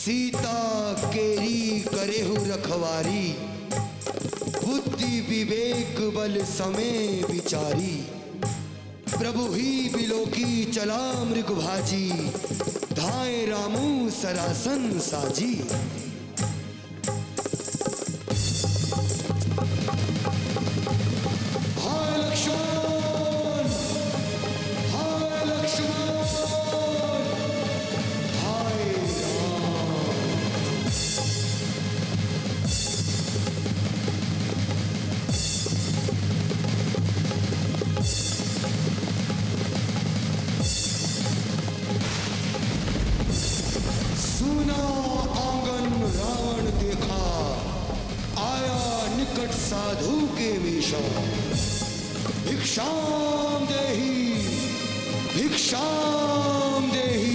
सीता केरी करेहु रखवारी, बुद्धि विवेक बल समय विचारी। प्रभु ही बिलोकी चला मृगभाजी, धाए रामू सरासन साजी। हाय लक्ष्मण, हाय लक्ष्मण, हाय राम। सुना आंगन रावण देखा, आया निकट साधु के वेशा। भिक्षाम देहि, भिक्षाम देहि।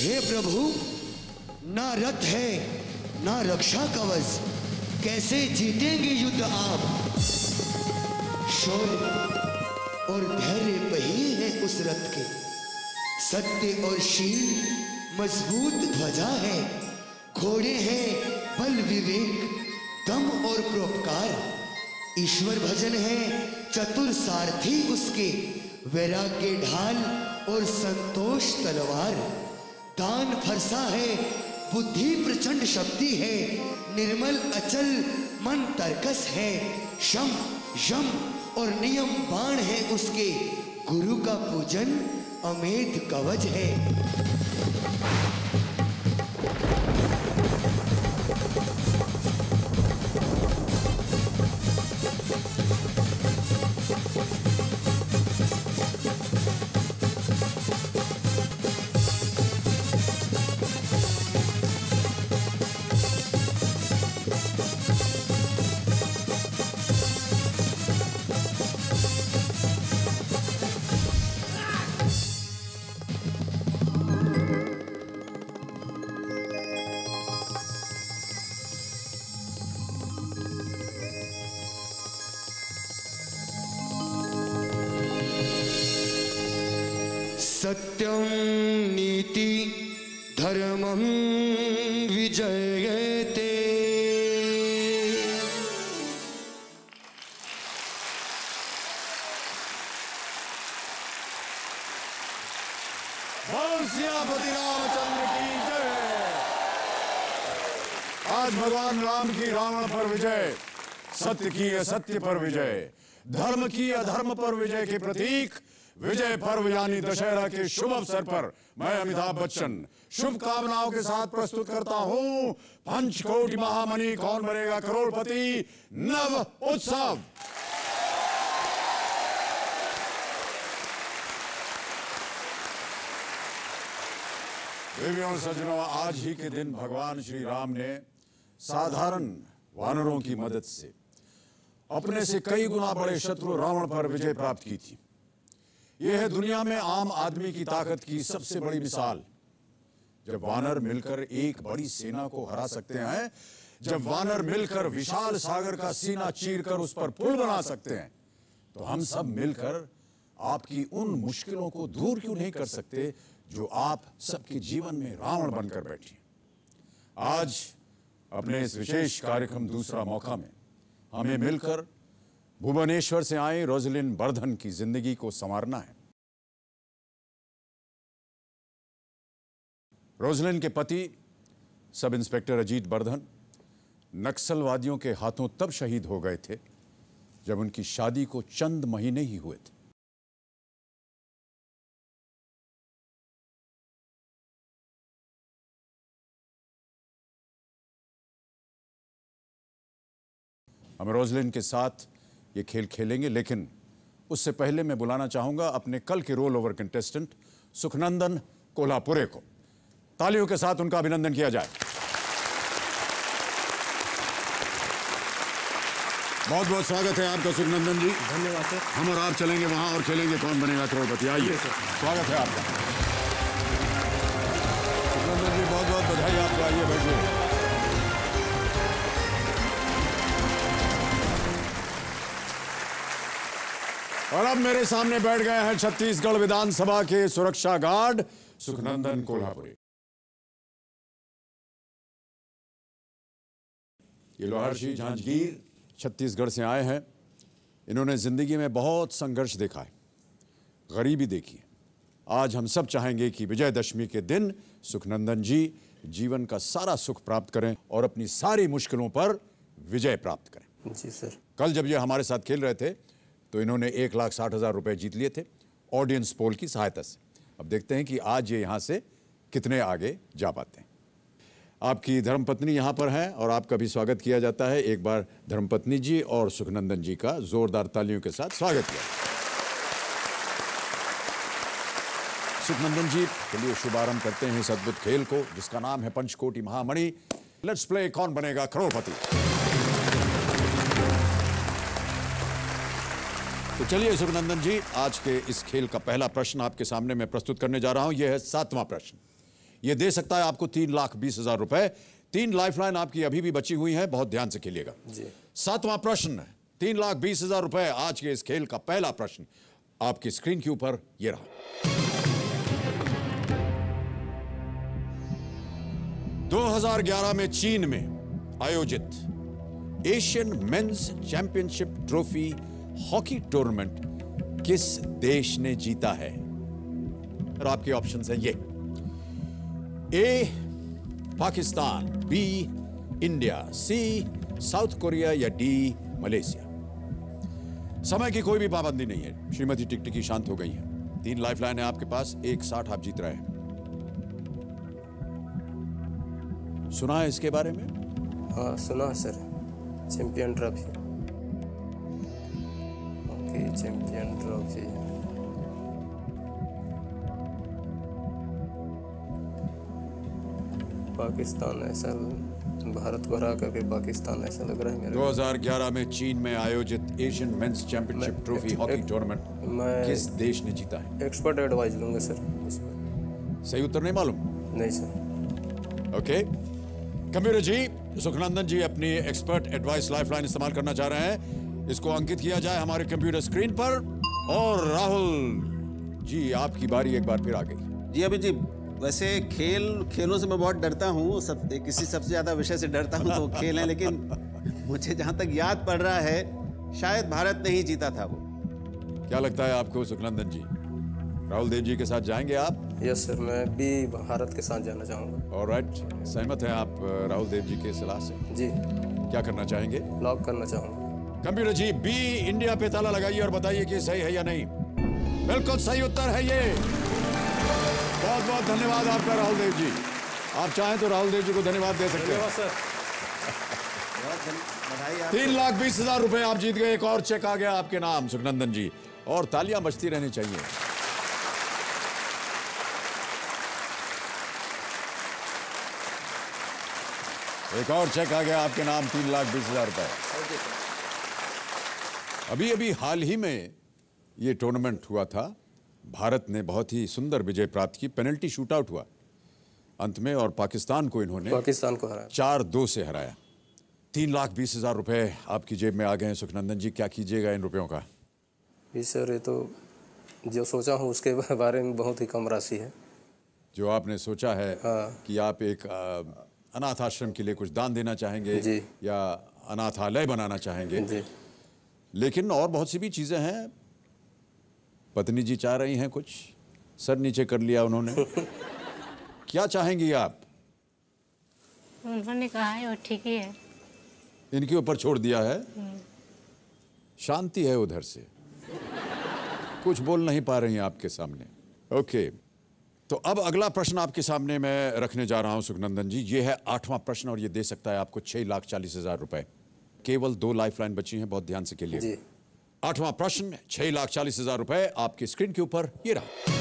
हे प्रभु, ना रथ है ना रक्षा कवच, कैसे जीतेंगे युद्ध आप। शौर्य और धैर्य पहिए हैं उस रथ के, सत्य और शील मजबूत ध्वजा है। घोड़े हैं बल विवेक दम और परोपकार। ईश्वर भजन है चतुर सारथी उसके, वैराग्य ढाल और संतोष तलवार। दान फरसा है बुद्धि प्रचंड शक्ति है, निर्मल अचल मन तरकस है। शम यम और नियम बाण है उसके, गुरु का पूजन अमेध कवच है। सत्यम नीति धर्मं विजयते। सियापति रामचंद्र की जय। आज भगवान राम की रावण पर विजय, सत्य की असत्य पर विजय, धर्म की अधर्म पर विजय के प्रतीक विजय पर्व यानी दशहरा के शुभ अवसर पर मैं अमिताभ बच्चन शुभकामनाओं के साथ प्रस्तुत करता हूं पंचकोटि महामणि कौन बनेगा करोड़पति नव उत्सव। देवियों और सज्जनों, आज ही के दिन भगवान श्री राम ने साधारण वानरों की मदद से अपने से कई गुना बड़े शत्रु रावण पर विजय प्राप्त की थी। यह है दुनिया में आम आदमी की ताकत की सबसे बड़ी मिसाल। जब वानर मिलकर एक बड़ी सेना को हरा सकते हैं, जब वानर मिलकर विशाल सागर का सीना चीरकर उस पर पुल बना सकते हैं, तो हम सब मिलकर आपकी उन मुश्किलों को दूर क्यों नहीं कर सकते जो आप सबके जीवन में रावण बनकर बैठी। आज अपने इस विशेष कार्यक्रम दूसरा मौका में हमें मिलकर भुवनेश्वर से आए रोजलिन बर्धन की जिंदगी को संवारना है। रोजलिन के पति सब इंस्पेक्टर अजीत बर्धन नक्सलवादियों के हाथों तब शहीद हो गए थे जब उनकी शादी को चंद महीने ही हुए थे। हम रोजलिन के साथ ये खेल खेलेंगे, लेकिन उससे पहले मैं बुलाना चाहूंगा अपने कल के roll over contestant Sukhnandan Kolhapure को। तालियों के साथ उनका अभिनंदन किया जाए। बहुत बहुत स्वागत है आपका सुखनंदन जी। धन्यवाद सर। हम और आप चलेंगे वहां और खेलेंगे कौन बनेगा करोड़पति। आइए, स्वागत है आपका। सुखनंदन जी बहुत बहुत बधाई आपको। आइए बैठिए। और अब मेरे सामने बैठ गए हैं छत्तीसगढ़ विधानसभा के सुरक्षा गार्ड सुखनंदन कोल्हापुरे। ये लोहारशी जांजगीर छत्तीसगढ़ से आए हैं। इन्होंने जिंदगी में बहुत संघर्ष देखा है, गरीबी देखी है। आज हम सब चाहेंगे कि विजयदशमी के दिन सुखनंदन जी जीवन का सारा सुख प्राप्त करें और अपनी सारी मुश्किलों पर विजय प्राप्त करें। जी सर। कल जब ये हमारे साथ खेल रहे थे तो इन्होंने 1,60,000 रुपए जीत लिए थे ऑडियंस पोल की सहायता से। अब देखते हैं कि आज ये यहां से कितने आगे जा पाते हैं। आपकी धर्मपत्नी यहां पर हैं और आपका भी स्वागत किया जाता है। एक बार धर्मपत्नी जी और सुखनंदन जी का जोरदार तालियों के साथ स्वागत किया। सुखनंदन जी के लिए शुभारंभ करते हैं इस अद्भुत खेल को जिसका नाम है पंचकोटी महामणि। लेट्स प्ले कौन बनेगा करोड़पति। तो चलिए सुखनंदन जी, आज के इस खेल का पहला प्रश्न आपके सामने मैं प्रस्तुत करने जा रहा हूं। यह है 7वां प्रश्न। यह दे सकता है आपको 3,20,000 रुपए। 3 लाइफलाइन आपकी अभी भी बची हुई है, बहुत ध्यान से खेलिएगा। 7वां प्रश्न, 3,20,000 रुपए। आज के इस खेल का पहला प्रश्न आपकी स्क्रीन के ऊपर यह रहा। 2011 में चीन में आयोजित Asian men's championship trophy hockey tournament किस देश ने जीता है? और आपके ऑप्शंस हैं ये: ए पाकिस्तान, बी इंडिया, सी साउथ कोरिया या डी मलेशिया। समय की कोई भी पाबंदी नहीं है। श्रीमती टिकटिकी शांत हो गई हैं। 3 लाइफलाइन है आपके पास, 1,60 आप जीत रहे हैं। सुना है इसके बारे में? हाँ सुना sir. Champion trophy, champion trophy. Pakistan ऐसा, भारत को हरा करके पाकिस्तान ऐसा लग रहा है मेरे। 2011 में चीन में आयोजित Asian men's championship trophy hockey tournament किस देश ने जीता है? एक्सपर्ट एडवाइस लूंगा सर इस पर। सही उत्तर नहीं मालूम? नहीं सर। ओके, कंप्यूटर जी, सुखनंदन जी अपनी एक्सपर्ट एडवाइस लाइफलाइन इस्तेमाल करना चाह रहे हैं। इसको अंकित किया जाए हमारे कंप्यूटर स्क्रीन पर। और राहुल जी, आपकी बारी एक बार फिर आ गई। जी अभी जी, वैसे खेलों से मैं बहुत डरता हूँ। किसी सबसे ज्यादा विषय से डरता हूँ तो खेल है, लेकिन मुझे जहाँ तक याद पड़ रहा है शायद भारत ने ही जीता था वो। क्या लगता है आपको सुखनंदन जी? राहुल देव जी के साथ जाएंगे आप? यस सर, मैं भी भारत के साथ जाना चाहूँगा। ऑलराइट, सहमत हैं आप राहुल देव जी के सलाह से? जी। क्या करना चाहेंगे? लॉक करना चाहूँगा। कंप्यूटर जी, बी इंडिया पे ताला लगाइए और बताइए कि सही है या नहीं। बिल्कुल सही उत्तर है ये। बहुत बहुत धन्यवाद आपका राहुल देव जी। आप चाहें तो राहुल देव जी को धन्यवाद दे सकते हैं। सर। 3,20,000 रुपए आप जीत गए। एक और चेक आ गया आपके नाम सुखनंदन जी, और तालियां बजती रहनी चाहिए। एक और चेक आ गया आपके नाम, 3,20,000 रुपए। अभी अभी हाल ही में ये टूर्नामेंट हुआ था। भारत ने बहुत ही सुंदर विजय प्राप्त की। पेनल्टी शूटआउट हुआ अंत में और पाकिस्तान को इन्होंने 4-2 से हराया। 3,20,000 रुपए आपकी जेब में आ गए हैं सुखनंदन जी। क्या कीजिएगा इन रुपयों का? जी सर, ये तो जो सोचा हूँ उसके बारे में बहुत ही कम राशि है। जो आपने सोचा है? हाँ। कि आप एक अनाथ आश्रम के लिए कुछ दान देना चाहेंगे जी। या अनाथालय बनाना चाहेंगे जी। लेकिन और बहुत सी भी चीजें हैं। पत्नी जी चाह रही हैं कुछ, सर नीचे कर लिया उन्होंने। क्या चाहेंगी आप? उन्होंने कहा है वो ठीक ही है। इनके ऊपर छोड़ दिया है। शांति है उधर से, कुछ बोल नहीं पा रही हैं आपके सामने। ओके, तो अब अगला प्रश्न आपके सामने मैं रखने जा रहा हूं सुखनंदन जी। ये है 8वां प्रश्न और ये दे सकता है आपको 6,40,000 रुपए। केवल 2 लाइफलाइन बची हैं, बहुत ध्यान से खेलिए। जी 8वां प्रश्न 6,40,000 रुपए आपकी स्क्रीन के ऊपर ये रहा।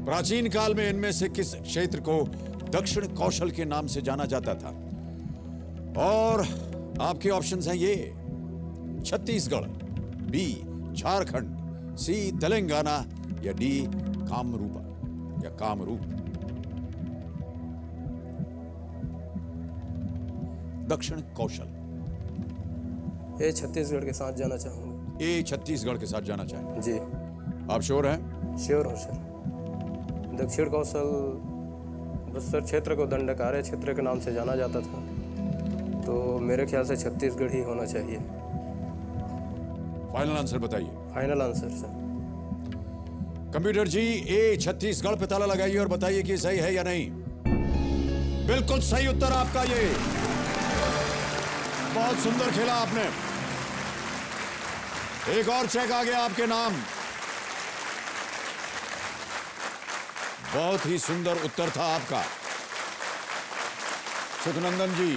प्राचीन काल में इनमें से किस क्षेत्र को दक्षिण कौशल के नाम से जाना जाता था? और आपके ऑप्शंस हैं ये: छत्तीसगढ़, बी झारखंड, सी तेलंगाना या डी कामरूपा या कामरूप। दक्षिण कौशल। ये छत्तीसगढ़ के साथ जाना चाहूँगा। ए छत्तीसगढ़ के साथ जाना चाहेंगे? जी आप श्योर हैं? श्योर हूँ सर। दक्षिण कौशल बस्तर क्षेत्र को दंडकारण्य क्षेत्र के नाम से जाना जाता था, तो मेरे ख्याल से छत्तीसगढ़ ही होना चाहिए। फाइनल आंसर बताइए। Final answer sir. कंप्यूटर जी, ए छत्तीसगढ़ पे ताला लगाइए और बताइए कि सही है या नहीं। बिल्कुल सही उत्तर आपका ये। बहुत सुंदर खेला आपने। एक और चेक आ गया आपके नाम। बहुत ही सुंदर उत्तर था आपका सुखनंदन जी।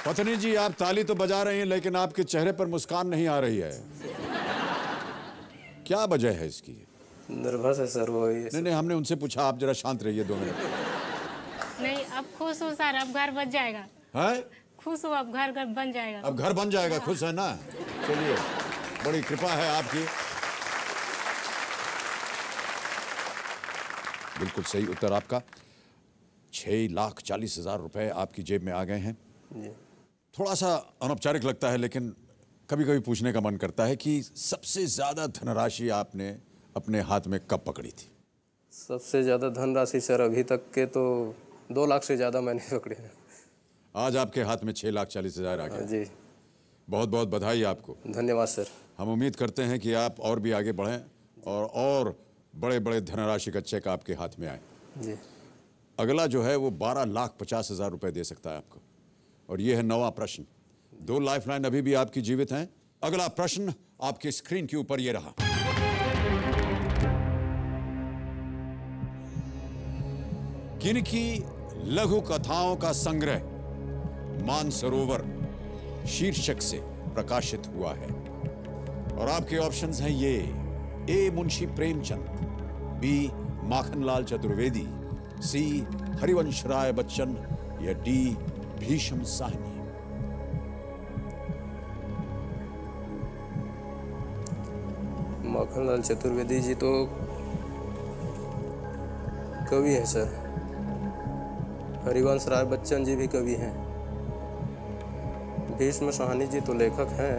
पत्नी जी, आप ताली तो बजा रही हैं लेकिन आपके चेहरे पर मुस्कान नहीं आ रही है, क्या वजह है इसकी? नर्वस है सर वो। नहीं, हमने उनसे पूछा। आप जरा शांत रहिए 2 मिनट। नहीं, अब खुश हो सर, अब घर बन जाएगा। है? खुश हो, अब घर बन जाएगा। अब घर बन जाएगा, खुश है ना? चलिए, बड़ी कृपा है आपकी। बिल्कुल सही उत्तर आपका। 6,40,000 रुपए आपकी जेब में आ गए हैं। जी थोड़ा सा अनौपचारिक लगता है लेकिन कभी कभी पूछने का मन करता है कि सबसे ज्यादा धनराशि आपने अपने हाथ में कब पकड़ी थी? सबसे ज़्यादा धनराशि सर अभी तक के तो 2 लाख से ज़्यादा मैंने पकड़े हैं। आज आपके हाथ में 6,40,000 आ गए। जी बहुत बहुत बधाई आपको। धन्यवाद सर। हम उम्मीद करते हैं कि आप और भी आगे बढ़ें और बड़े बड़े धनराशि का चेक आपके हाथ में आए। जी अगला जो है वो 12,50,000 रुपए दे सकता है आपको। और ये है 9वां प्रश्न। 2 लाइफलाइन अभी भी आपकी जीवित हैं। अगला प्रश्न आपकी स्क्रीन के ऊपर ये रहा। किनकी लघु कथाओं का संग्रह मानसरोवर शीर्षक से प्रकाशित हुआ है? और आपके ऑप्शंस हैं ये: ए मुंशी प्रेमचंद, बी माखनलाल चतुर्वेदी, सी हरिवंश राय बच्चन या डी भीष्म साहनी। माखनलाल चतुर्वेदी जी तो कवि हैं सर। हरिवंश राय बच्चन जी भी कवि हैं। भीष्म साहनी जी तो लेखक हैं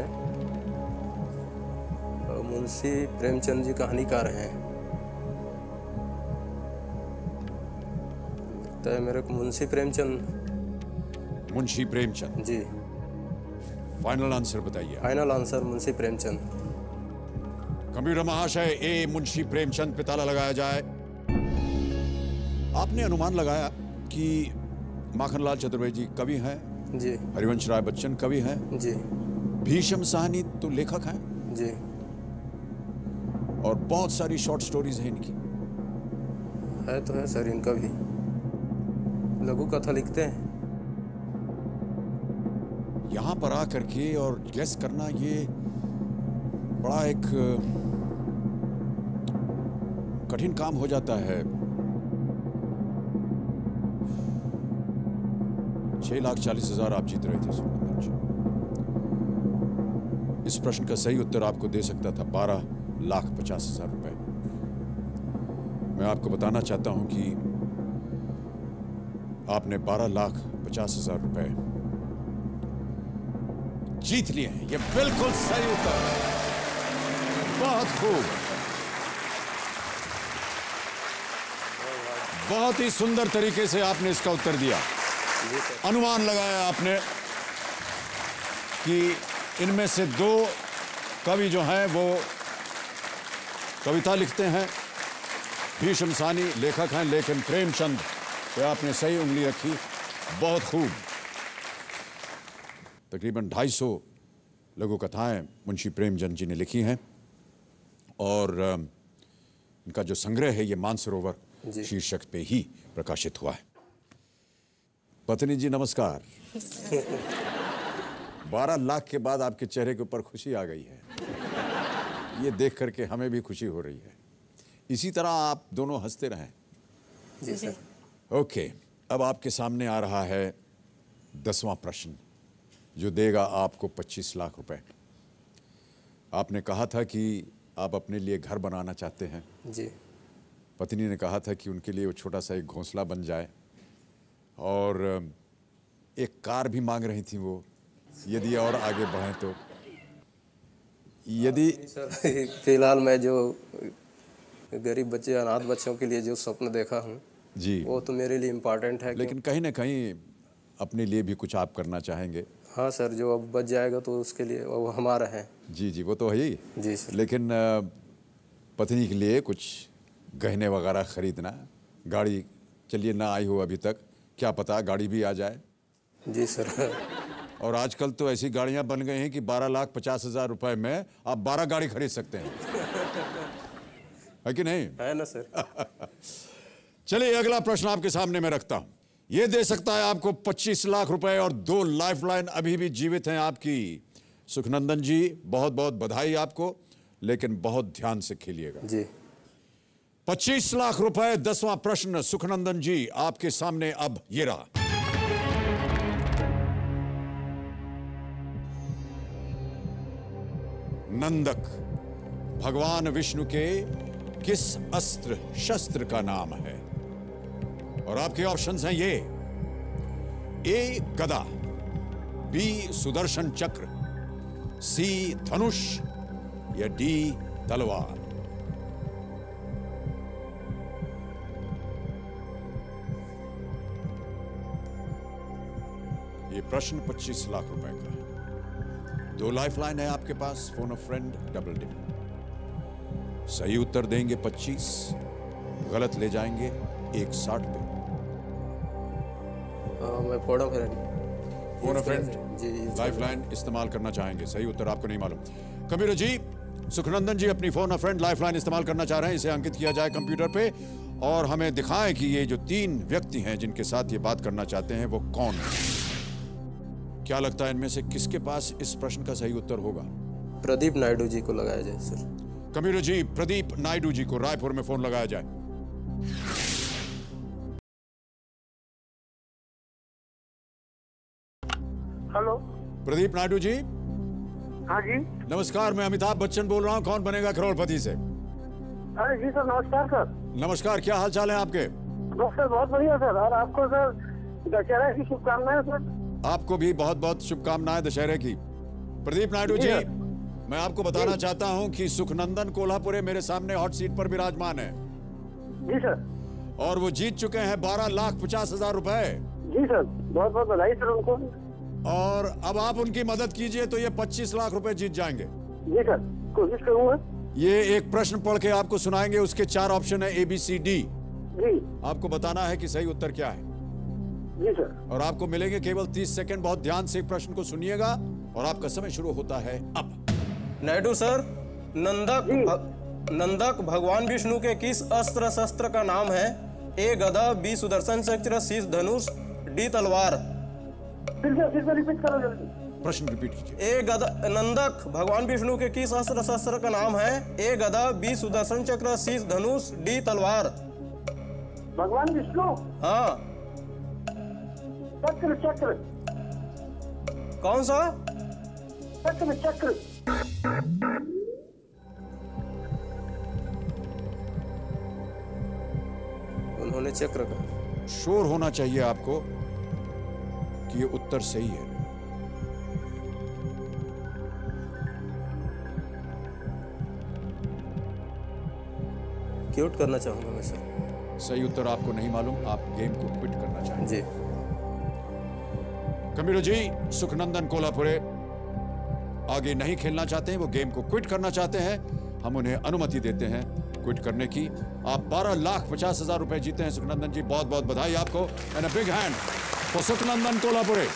और मुंशी प्रेमचंद जी कहानीकार हैं। लगता है मेरे को मुंशी प्रेमचंद। मुंशी प्रेमचंद जी फाइनल आंसर बताइए। Final answer Munshi Premchand. Computer महाशय, ए मुंशी प्रेमचंद पे ताला लगाया जाए। आपने अनुमान लगाया कि माखनलाल चतुर्वेदी कवि हैं, जी हरिवंश राय बच्चन कवि हैं, जी भीष्म साहनी तो लेखक हैं जी और बहुत सारी शॉर्ट स्टोरीज हैं इनकी। है तो है सर, इनका भी लघु कथा लिखते हैं। यहां पर आकर के और गेस करना ये बड़ा एक कठिन काम हो जाता है। 6,40,000 आप जीत रहे थे सुखनंदन जी। इस प्रश्न का सही उत्तर आपको दे सकता था 12,50,000 रुपए। मैं आपको बताना चाहता हूं कि आपने 12,50,000 रुपए जीत लिए हैं। ये बिल्कुल सही उत्तर है। बहुत खूब, बहुत ही सुंदर तरीके से आपने इसका उत्तर दिया। अनुमान लगाया आपने कि इनमें से 2 कवि जो हैं वो कविता लिखते हैं भीष्म सानी लेखक हैं, लेकिन प्रेमचंद पे आपने सही उंगली रखी, बहुत खूब। तकरीबन 250 लघु कथाएं मुंशी प्रेमचंद जी ने लिखी हैं और इनका जो संग्रह है ये मानसरोवर शीर्षक पे ही प्रकाशित हुआ है। पत्नी जी नमस्कार। 12 लाख के बाद आपके चेहरे के ऊपर खुशी आ गई है, ये देख करके हमें भी खुशी हो रही है। इसी तरह आप दोनों हंसते रहें। जी सर। ओके, अब आपके सामने आ रहा है 10वां प्रश्न जो देगा आपको 25 लाख रुपए। आपने कहा था कि आप अपने लिए घर बनाना चाहते हैं। जी। पत्नी ने कहा था कि उनके लिए वो छोटा सा एक घोंसला बन जाए और एक कार भी मांग रही थी वो, यदि और आगे बढ़ें तो। यदि सर फिलहाल मैं जो गरीब बच्चे अनाथ बच्चों के लिए जो स्वप्न देखा हूँ जी, वो तो मेरे लिए इम्पोर्टेंट है। लेकिन कहीं ना कहीं अपने लिए भी कुछ आप करना चाहेंगे। हाँ सर, जो अब बच जाएगा तो उसके लिए वो हमारा है। जी जी, वो तो है ही। जी सर। लेकिन पत्नी के लिए कुछ गहने वगैरह खरीदना, गाड़ी चलिए ना आई हो अभी तक, क्या पता गाड़ी भी आ जाए। जी सर। और आजकल तो ऐसी गाड़ियां बन गई हैं कि 12,50,000 रुपए में आप 12 गाड़ी खरीद सकते हैं, है कि नहीं? है ना सर। चलिए अगला प्रश्न आपके सामने मैं रखता हूं। यह दे सकता है आपको 25 लाख रुपए और 2 लाइफलाइन अभी भी जीवित हैं आपकी। सुखनंदन जी बहुत बहुत बधाई आपको, लेकिन बहुत ध्यान से खेलिएगा। जी। 25 लाख रुपए, 10वां प्रश्न सुखनंदन जी आपके सामने अब ये रहा। नंदक भगवान विष्णु के किस अस्त्र शस्त्र का नाम है? और आपके ऑप्शंस हैं ये: ए गदा, बी सुदर्शन चक्र, सी धनुष या डी तलवार। ये प्रश्न 25 लाख रुपए का है। 2 लाइफलाइन है आपके पास, phone of friend, double dip. सही उत्तर देंगे 25, गलत ले जाएंगे 160 पे। मैं फोन ऑफ फ्रेंड जी लाइफलाइन इस्तेमाल करना चाहेंगे। सही उत्तर आपको नहीं मालूम। कबीर जी, सुखनंदन जी अपनी फोन ऑफ फ्रेंड लाइफलाइन इस्तेमाल करना चाह रहे हैं, इसे अंकित किया जाए कंप्यूटर पे और हमें दिखाएं कि ये जो 3 व्यक्ति हैं जिनके साथ ये बात करना चाहते हैं वो कौन है। क्या लगता है इनमें से किसके पास इस प्रश्न का सही उत्तर होगा? प्रदीप नायडू जी को लगाया जाए सर। कबीर जी, प्रदीप नायडू जी को रायपुर में फोन लगाया जाए। हेलो, प्रदीप नायडू जी। हाँ जी। नमस्कार, मैं अमिताभ बच्चन बोल रहा हूँ, कौन बनेगा करोड़पति से। अरे जी सर, नमस्कार सर। नमस्कार, क्या हाल चाल है आपके? बस सर बहुत बढ़िया सर, और आपको सर दशहरा की शुभकामनाएं सर। आपको भी बहुत बहुत शुभकामनाएं दशहरे की। प्रदीप नायडू जी, मैं आपको बताना चाहता हूं कि सुखनंदन कोल्हापुरे मेरे सामने हॉट सीट पर विराजमान है। जी सर। और वो जीत चुके हैं 12,50,000 रुपए। जी सर, बहुत बहुत बधाई सर उनको। और अब आप उनकी मदद कीजिए तो ये 25 लाख रुपए जीत जाएंगे। जी सर, कोशिश करूंगा। ये एक प्रश्न पढ़ के आपको सुनाएंगे, उसके 4 ऑप्शन है ABCD। जी। आपको बताना है कि सही उत्तर क्या है। जी सर। और आपको मिलेंगे केवल 30 सेकंड। बहुत ध्यान से प्रश्न को सुनिएगा और आपका समय शुरू होता है अब। नायडू सर, नंदक भगवान विष्णु के किस अस्त्र शस्त्र का नाम है? ए गदा, बी सुदर्शन चक्र, सी धनुष, डी तलवार। फिर से रिपीट करो जल्दी। प्रश्न रिपीट कीजिए। ए गदा, नंदक भगवान विष्णु के किस अस्त्र शस्त्र का नाम है? ए गदा, बी सुदर्शन चक्र, सी धनुष, डी तलवार। भगवान विष्णु। हाँ। चक्र चक्र। कौन सा? चक्र चक्र। उन्होंने चक्र का। श्योर होना चाहिए आपको कि ये उत्तर सही है। क्यूट करना चाहूंगा मैं सर। सही उत्तर आपको नहीं मालूम, आप गेम को क्विट करना चाहेंगे। जी। कबीर जी, सुखनंदन कोल्हापुरे आगे नहीं खेलना चाहते हैं, वो गेम को क्विट करना चाहते हैं। हम उन्हें अनुमति देते हैं क्विट करने की। आप 12,50,000 रुपए जीते हैं सुखनंदन जी, बहुत बहुत बधाई आपको। And a big hand for Sukhnandan Kolhapure.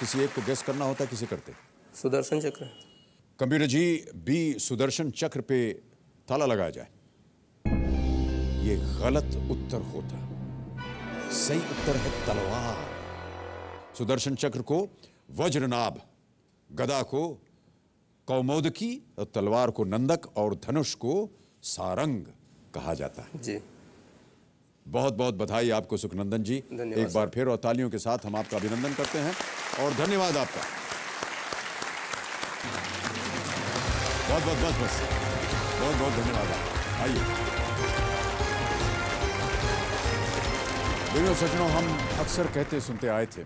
किसी एक को गेस करना होता है, किसे करते? सुदर्शन चक्र। कंप्यूटर जी, बी सुदर्शन चक्र पे ताला लगाया जाए। ये गलत उत्तर होता, सही उत्तर है तलवार। सुदर्शन चक्र को वज्रनाभ, गदा को कौमोदकी, और तलवार को नंदक और धनुष को सारंग कहा जाता है जी। बहुत बहुत बधाई आपको सुखनंदन जी, एक बार फिर, और तालियों के साथ हम आपका अभिनंदन करते हैं और धन्यवाद आपका। बहुत बहुत बस बस बहुत बहुत धन्यवाद आपका। आइए दोनों सज्जनों, हम अक्सर कहते सुनते आए थे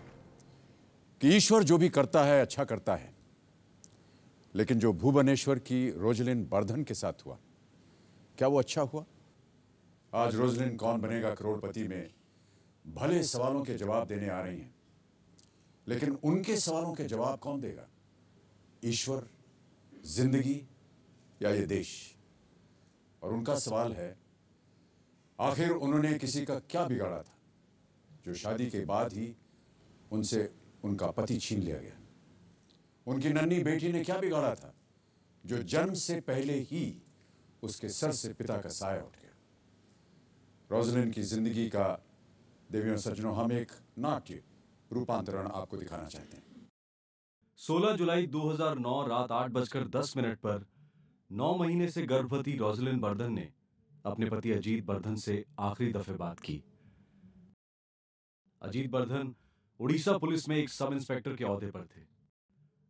कि ईश्वर जो भी करता है अच्छा करता है, लेकिन जो भुवनेश्वर की रोजलिन बर्धन के साथ हुआ, क्या वो अच्छा हुआ? आज रोजलिन कौन बनेगा करोड़पति में भले सवालों के जवाब देने आ रही हैं, लेकिन उनके सवालों के जवाब कौन देगा? ईश्वर, जिंदगी या ये देश? और उनका सवाल है, आखिर उन्होंने किसी का क्या बिगाड़ा था जो शादी के बाद ही उनसे उनका पति छीन लिया गया? उनकी नन्ही बेटी ने क्या बिगाड़ा था जो जन्म से पहले ही उसके सर से पिता का साया उठ गया? रोजलिन की जिंदगी का देवियों सज्जनों, हम एक नाट्य रूपांतरण आपको दिखाना चाहते हैं। 16 जुलाई 2009 रात 8:10 पर 9 महीने से गर्भवती रोजलिन बर्धन ने अपने पति अजीत बर्धन से आखिरी दफे बात की। अजीत बर्धन उड़ीसा पुलिस में एक सब इंस्पेक्टर के ओहदे पर थे।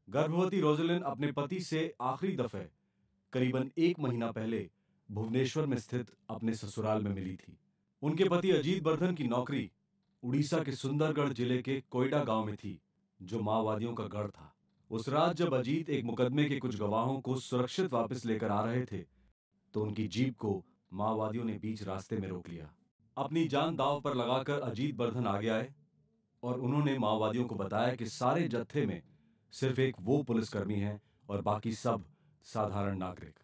गर्भवती रोजलिन अपने पति से आखिरी दफे करीबन 1 महीना पहले भुवनेश्वर में स्थित अपने ससुराल में मिली थी। उनके पति अजीत बर्धन की नौकरी उड़ीसा के सुंदरगढ़ जिले के कोयडा गांव में थी, जो माओवादियों का गढ़ था। उस रात जब अजीत एक मुकदमे के कुछ गवाहों को सुरक्षित वापस लेकर आ रहे थे, तो उनकी जीप को माओवादियों ने बीच रास्ते में रोक लिया। अपनी जान दांव पर लगाकर अजीत बर्धन आगे आए और उन्होंने माओवादियों को बताया कि सारे जत्थे में सिर्फ एक वो पुलिसकर्मी है और बाकी सब साधारण नागरिक।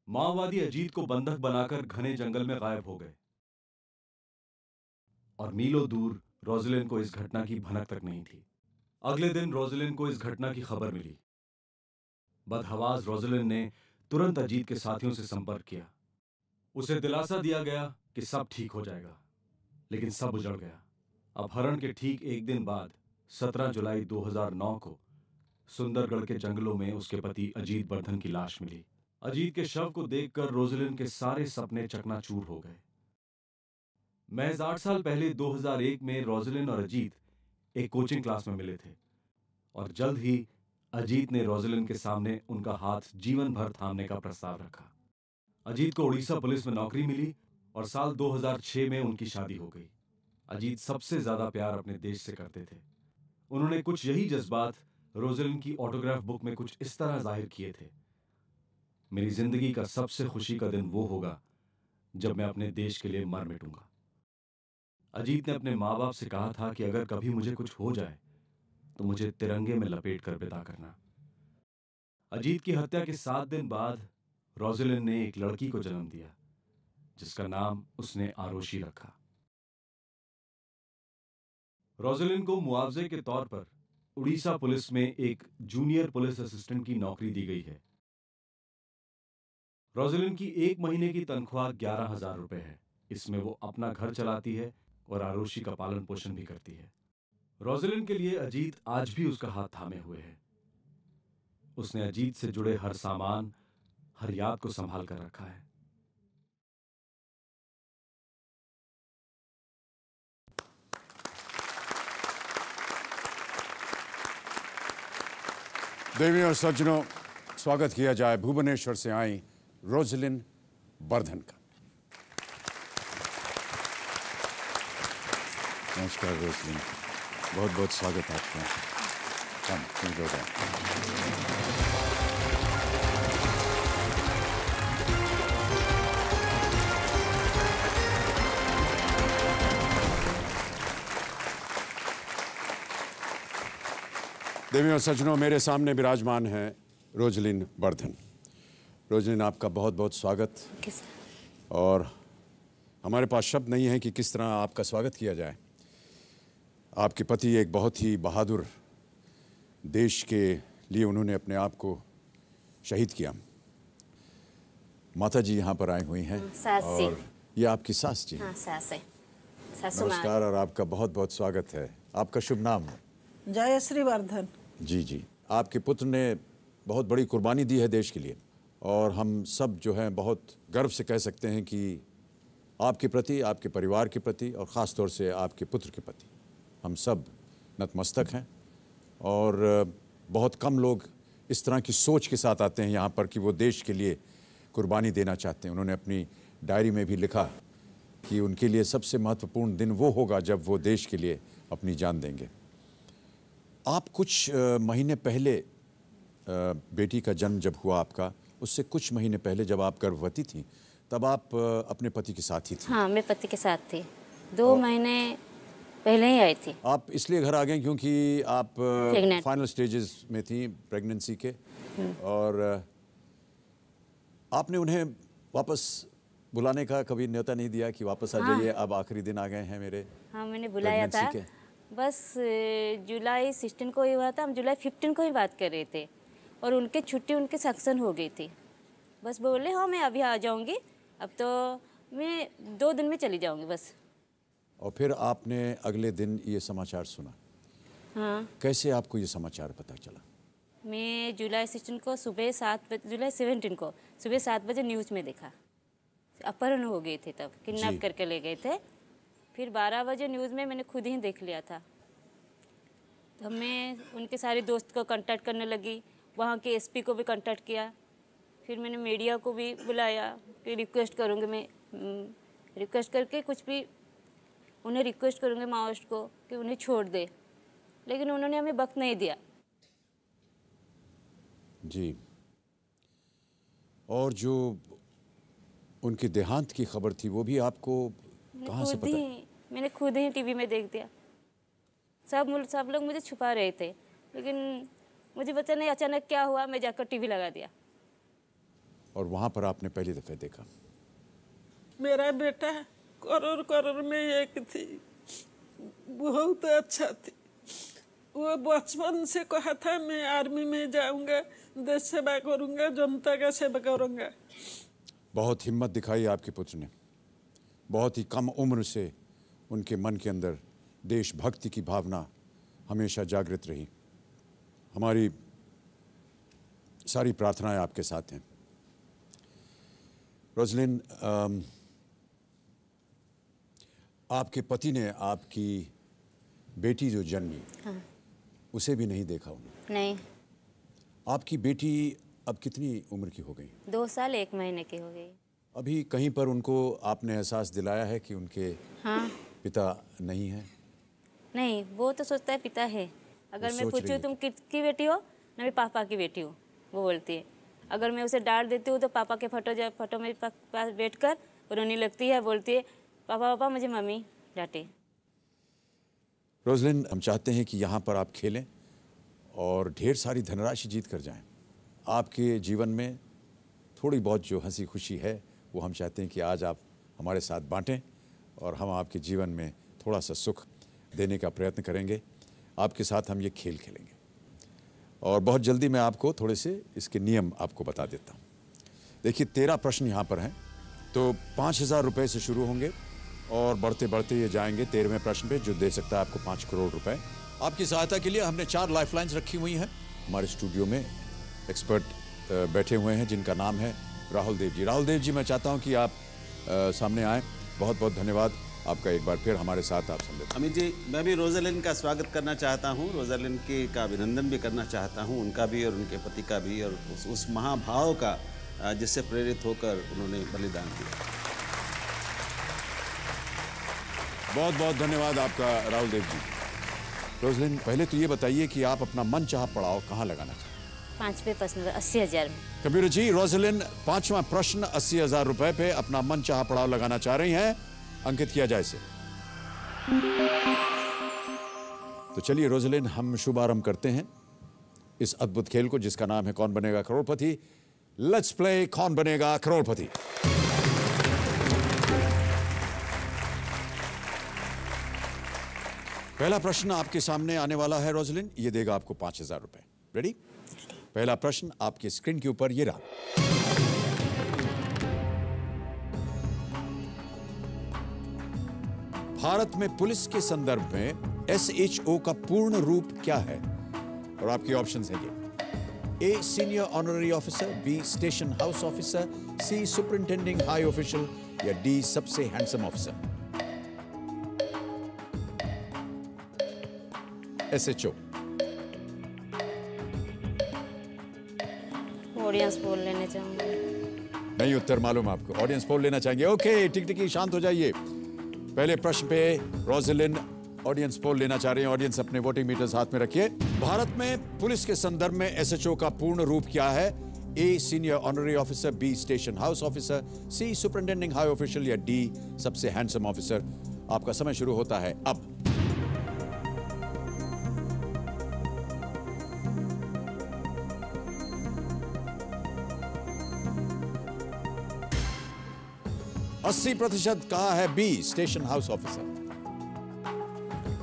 माओवादी अजीत को बंधक बनाकर घने जंगल में गायब हो गए और मीलों दूर रोजलिन को इस घटना की भनक तक नहीं थी। अगले दिन रोजलिन को इस घटना की खबर मिली। बदहवास रोजलिन ने तुरंत अजीत के साथियों से संपर्क किया। उसे दिलासा दिया गया कि सब ठीक हो जाएगा, लेकिन सब उजड़ गया। अपहरण के ठीक एक दिन बाद 17 जुलाई 2009 को सुंदरगढ़ के जंगलों में उसके पति अजीत बर्धन की लाश मिली। अजीत के शव को देखकर रोजलिन के सारे सपने चकनाचूर हो गए। महज 8 साल पहले 2001 में रोजलिन और अजीत एक कोचिंग क्लास में मिले थे और जल्द ही अजीत ने रोजलिन के सामने उनका हाथ जीवन भर थामने का प्रस्ताव रखा। अजीत को उड़ीसा पुलिस में नौकरी मिली और साल 2006 में उनकी शादी हो गई। अजीत सबसे ज्यादा प्यार अपने देश से करते थे। उन्होंने कुछ यही जज्बात रोजलिन की ऑटोग्राफ बुक में कुछ इस तरह जाहिर किए थे: मेरी जिंदगी का सबसे खुशी का दिन वो होगा जब मैं अपने देश के लिए मर मिटूंगा। अजीत ने अपने माँ बाप से कहा था कि अगर कभी मुझे कुछ हो जाए तो मुझे तिरंगे में लपेट कर विदा करना। अजीत की हत्या के 7 दिन बाद रोजलिन ने एक लड़की को जन्म दिया, जिसका नाम उसने आरोशी रखा। रोजलिन को मुआवजे के तौर पर उड़ीसा पुलिस में एक जूनियर पुलिस असिस्टेंट की नौकरी दी गई है। रोजलिन की 1 महीने की तनख्वाह 11,000 रुपए है। इसमें वो अपना घर चलाती है और आरोशी का पालन पोषण भी करती है। रोजलिन के लिए अजीत आज भी उसका हाथ थामे हुए है। उसने अजीत से जुड़े हर सामान, हर याद को संभाल कर रखा है। देवियों और सज्जनों, स्वागत किया जाए भुवनेश्वर से आई रोजलिन बर्धन का। नमस्कार रोजलिन, बहुत बहुत स्वागत है आपका। देवियों और सज्जनों, मेरे सामने विराजमान हैं रोजलिन वर्धन। रोजलिन, आपका बहुत बहुत स्वागत। और हमारे पास शब्द नहीं है कि किस तरह आपका स्वागत किया जाए। आपके पति एक बहुत ही बहादुर, देश के लिए उन्होंने अपने आप को शहीद किया। माता जी यहाँ पर आई हुई हैं और ये आपकी सास जी। हाँ, सास है। नमस्कार और आपका बहुत बहुत स्वागत है। आपका शुभ नाम? जयश्री वर्धन। जी जी। आपके पुत्र ने बहुत बड़ी कुर्बानी दी है देश के लिए और हम सब जो हैं बहुत गर्व से कह सकते हैं कि आपके प्रति, आपके परिवार के प्रति और ख़ास तौर से आपके पुत्र के प्रति हम सब नतमस्तक हैं। और बहुत कम लोग इस तरह की सोच के साथ आते हैं यहाँ पर कि वो देश के लिए कुर्बानी देना चाहते हैं। उन्होंने अपनी डायरी में भी लिखा कि उनके लिए सबसे महत्वपूर्ण दिन वो होगा जब वो देश के लिए अपनी जान देंगे। आप कुछ महीने पहले, बेटी का जन्म जब हुआ आपका, उससे कुछ महीने पहले जब आप गर्भवती थी तब आप अपने पति के साथ ही थी? हाँ, मैं पति के साथ थी। 2 महीने पहले ही आई थी। आप इसलिए घर आ गए क्योंकि आप फाइनल स्टेजेस में थी प्रेगनेंसी के और आपने उन्हें वापस बुलाने का कभी न्योता नहीं दिया कि वापस आ जाइए, अब आखिरी दिन आ गए हैं मेरे? हाँ, मैंने बुलाया था। बस जुलाई 16 को ही हुआ था, हम जुलाई 15 को ही बात कर रहे थे और उनके छुट्टी, उनके सक्सेशन हो गई थी। बस बोले हाँ मैं अभी आ जाऊंगी, अब तो मैं 2 दिन में चली जाऊंगी बस। और फिर आपने अगले दिन ये समाचार सुना? हाँ। कैसे आपको ये समाचार पता चला? मैं जुलाई 16 को सुबह 7 बजे, जुलाई 17 को सुबह 7 बजे न्यूज़ में देखा। अपहरण हो गए थे तब, किडनैप करके ले गए थे। फिर 12 बजे न्यूज़ में मैंने खुद ही देख लिया था। तो मैं उनके सारे दोस्त को कांटेक्ट करने लगी, वहाँ के एसपी को भी कांटेक्ट किया। फिर मैंने मीडिया को भी बुलाया कि रिक्वेस्ट करूँगी, मैं रिक्वेस्ट करके कुछ भी उन्हें रिक्वेस्ट करूँगी माओइस्ट को कि उन्हें छोड़ दे, लेकिन उन्होंने हमें वक्त नहीं दिया। जी। और जो उनके देहांत की खबर थी वो भी आपको कहाँ से पता? मैंने खुद ही टीवी में देख दिया। सब लोग मुझे छुपा रहे थे, लेकिन मुझे पता नहीं अचानक क्या हुआ, मैं जाकर टीवी लगा दिया। और वहाँ पर आपने पहली दफ़े देखा? मेरा बेटा करोड़ में एक थी, बहुत अच्छा थी। वो बचपन से कहा था मैं आर्मी में जाऊंगा, देश सेवा करूंगा, जनता का सेवा करूंगा। बहुत हिम्मत दिखाई आपके पुत्र ने। बहुत ही कम उम्र से उनके मन के अंदर देशभक्ति की भावना हमेशा जागृत रही। हमारी सारी प्रार्थनाएं आपके साथ हैं। रोजलिन, आपके पति ने आपकी बेटी जो जन्मी, हाँ। उसे भी नहीं देखा उन्होंने? नहीं। आपकी बेटी अब कितनी उम्र की हो गई? 2 साल 1 महीने की हो गई। अभी कहीं पर उनको आपने एहसास दिलाया है कि उनके पिता नहीं है? नहीं, वो तो सोचता है पिता है। अगर मैं पूछूं तुम किसकी बेटी हो, ना मैं पापा की बेटी हूँ, वो बोलती है। अगर मैं उसे डांट देती हूँ तो पापा के फोटो मेरे पास बैठ कर रोने लगती है, बोलती है पापा मुझे मम्मी डांटे। रोजलिन, हम चाहते हैं कि यहाँ पर आप खेलें और ढेर सारी धनराशि जीत कर जाएं। आपके जीवन में थोड़ी बहुत जो हंसी खुशी है वो हम चाहते हैं कि आज आप हमारे साथ बांटें और हम आपके जीवन में थोड़ा सा सुख देने का प्रयत्न करेंगे। आपके साथ हम ये खेल खेलेंगे और बहुत जल्दी मैं आपको थोड़े से इसके नियम आपको बता देता हूँ। देखिए, 13 प्रश्न यहाँ पर हैं, तो 5,000 रुपये से शुरू होंगे और बढ़ते बढ़ते ये जाएंगे 13वें प्रश्न पे, जो दे सकता है आपको 5 करोड़ रुपए। आपकी सहायता के लिए हमने 4 लाइफलाइंस रखी हुई हैं। हमारे स्टूडियो में एक्सपर्ट बैठे हुए हैं जिनका नाम है राहुल देव जी। राहुल देव जी, मैं चाहता हूं कि आप सामने आएँ। बहुत बहुत धन्यवाद आपका एक बार फिर हमारे साथ आप सम्मिलित। अमित जी, मैं भी रोजलिन का स्वागत करना चाहता हूं, रोजलिन के का अभिनंदन भी करना चाहता हूं, उनका भी और उनके पति का भी, और उस महाभाव का जिससे प्रेरित होकर उन्होंने बलिदान दिया। बहुत बहुत धन्यवाद आपका राहुल देव जी। रोजलिन, पहले तो ये बताइए कि आप अपना मनचाहा पड़ाव कहाँ लगाना चाहते हैं? 5वें प्रश्न 80,000 में। कंप्यूटर जी, रोजलिन 5वां प्रश्न 80,000 रुपए पे अपना मनचाहा पड़ाव लगाना चाह रही हैं। अंकित किया जाए इसे। तो चलिए रोजलिन, हम शुभारंभ करते हैं इस अद्भुत खेल को जिसका नाम है कौन बनेगा करोड़पति। लेट्स प्ले कौन बनेगा करोड़पति। पहला प्रश्न आपके सामने आने वाला है रोजलिन, ये देगा आपको 5,000 रुपए। रेडी? पहला प्रश्न आपके स्क्रीन के ऊपर ये रहा। भारत में पुलिस के संदर्भ में SHO का पूर्ण रूप क्या है? और आपके ऑप्शंस हैं ये: A senior honorary officer, B station house officer, C superintending high official या D सबसे handsome officer. SHO audience poll लेने चाहूंगी। नहीं उत्तर मालूम आपको? ऑडियंस पोल लेना चाहेंगे? ओके, टिकटिकी शांत हो जाइए। पहले प्रश्न पे रोजलिन ऑडियंस पोल लेना चाह रहे हैं। ऑडियंस अपने वोटिंग मीटर्स हाथ में रखिए। भारत में पुलिस के संदर्भ में SHO का पूर्ण रूप क्या है? A senior honorary officer, B station house officer, C superintending high official या D सबसे हैंडसम ऑफिसर। आपका समय शुरू होता है अब। अस्सी 80% कहा है B स्टेशन हाउस ऑफिसर।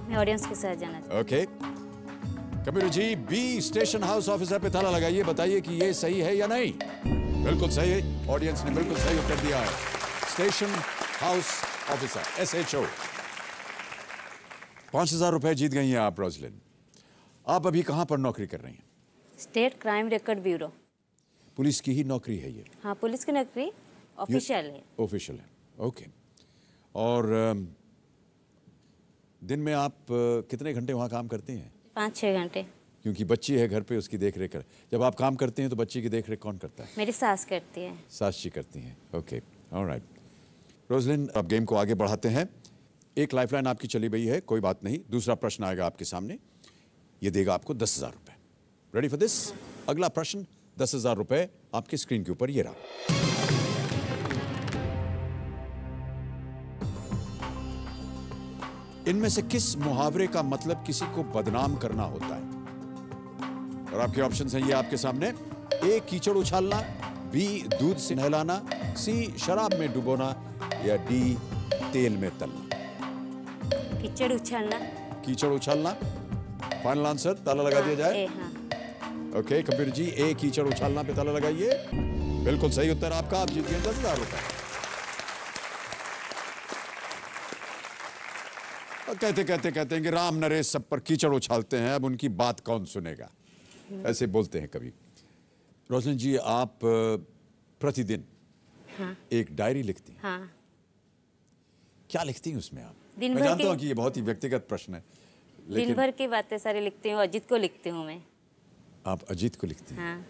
मैं ऑडियंस के साथ जाना चाहूंगी। Okay, Kabir ji B station house officer पे ताला लगाइए, बताइए कि ये सही है या नहीं। बिल्कुल सही है, ऑडियंस ने बिल्कुल सही उत्तर दिया है। Station house officer SHO। 5,000 रुपए जीत गई हैं आप रोजलिन। आप अभी कहां पर नौकरी कर रही हैं? State crime record bureau. Police की ही नौकरी है ये? हाँ, पुलिस की नौकरी ऑफिशियल है। ऑफिशियल है, ओके। और दिन में आप कितने घंटे वहाँ काम करती हैं? 5-6 घंटे। क्योंकि बच्ची है घर पे, उसकी देख रेख कर। जब आप काम करते हैं तो बच्ची की देख रेख कौन करता है? मेरी सास करती है। सास जी करती हैं, ओके, ऑलराइट। रोजलिन, अब गेम को आगे बढ़ाते हैं। एक लाइफलाइन आपकी चली गई है, कोई बात नहीं। दूसरा प्रश्न आएगा आपके सामने, ये देगा आपको 10,000 रुपए। Ready for this? अगला प्रश्न 10,000 रुपए आपके स्क्रीन के ऊपर ये रहा। इनमें से किस मुहावरे का मतलब किसी को बदनाम करना होता है? और आपके ऑप्शंस हैं ये आपके सामने। A कीचड़ उछालना, B दूध से नहलाना, C शराब में डुबोना या D तेल में तलना। कीचड़ उछालना। कीचड़ उछालना फाइनल आंसर? ताला लगा दिया जाए? हाँ। ओके, कबीर जी A कीचड़ उछालना पे ताला लगाइए। बिल्कुल सही उत्तर आपका, आप जीत गए 10,000 रुपए। कहते हैं कि राम नरेश सब पर कीचड़ उछालते हैं, अब उनकी बात कौन सुनेगा, ऐसे बोलते हैं कभी। रोजलिन जी, आप प्रतिदिन एक डायरी लिखती हैं। हाँ। क्या लिखती हैं उसमें आप? दिन मैं भर जानता के- हूँ कि ये बहुत ही व्यक्तिगत प्रश्न है, दिन लेकिन भर की बातें सारी लिखती हूँ। अजीत को लिखती हूँ मैं। आप अजीत को लिखती हैं? हाँ,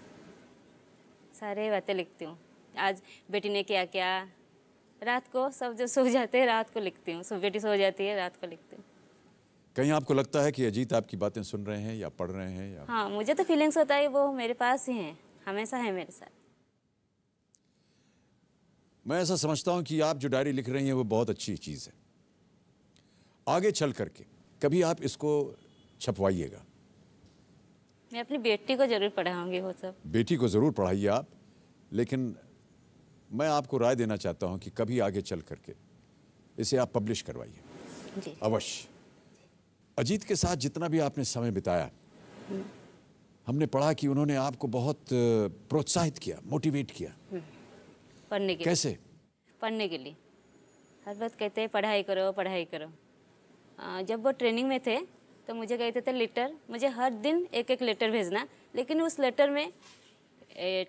सारे बातें लिखती हूँ। आज बेटी ने क्या क्या, रात को सब जो सो जाते हैं रात को लिखती हूँ। बेटी सो जाती है रात को लिखती हूँ। कहीं आपको लगता है कि अजीत आपकी बातें सुन रहे हैं या पढ़ रहे हैं या? हाँ, मुझे तो फीलिंग्स होता है वो मेरे पास ही हैं, हमेशा है मेरे साथ। मैं ऐसा समझता हूं कि आप जो डायरी लिख रही हैं वो बहुत अच्छी चीज़ है। आगे चल करके कभी आप इसको छपवाइएगा। मैं अपनी बेटी को जरूर पढ़ाऊंगी वो सब। बेटी को ज़रूर पढ़ाइए आप, लेकिन मैं आपको राय देना चाहता हूं कि कभी आगे चल करके इसे आप पब्लिश करवाइए जी। अवश्य। अजीत के साथ जितना भी आपने समय बिताया, हमने पढ़ा कि उन्होंने आपको बहुत प्रोत्साहित किया, मोटिवेट किया। पढ़ने के कैसे? लिए। पढ़ने के लिए हर बात कहते हैं पढ़ाई करो पढ़ाई करो। जब वो ट्रेनिंग में थे तो मुझे कहते थे लेटर, मुझे हर दिन एक एक लेटर भेजना, लेकिन उस लेटर में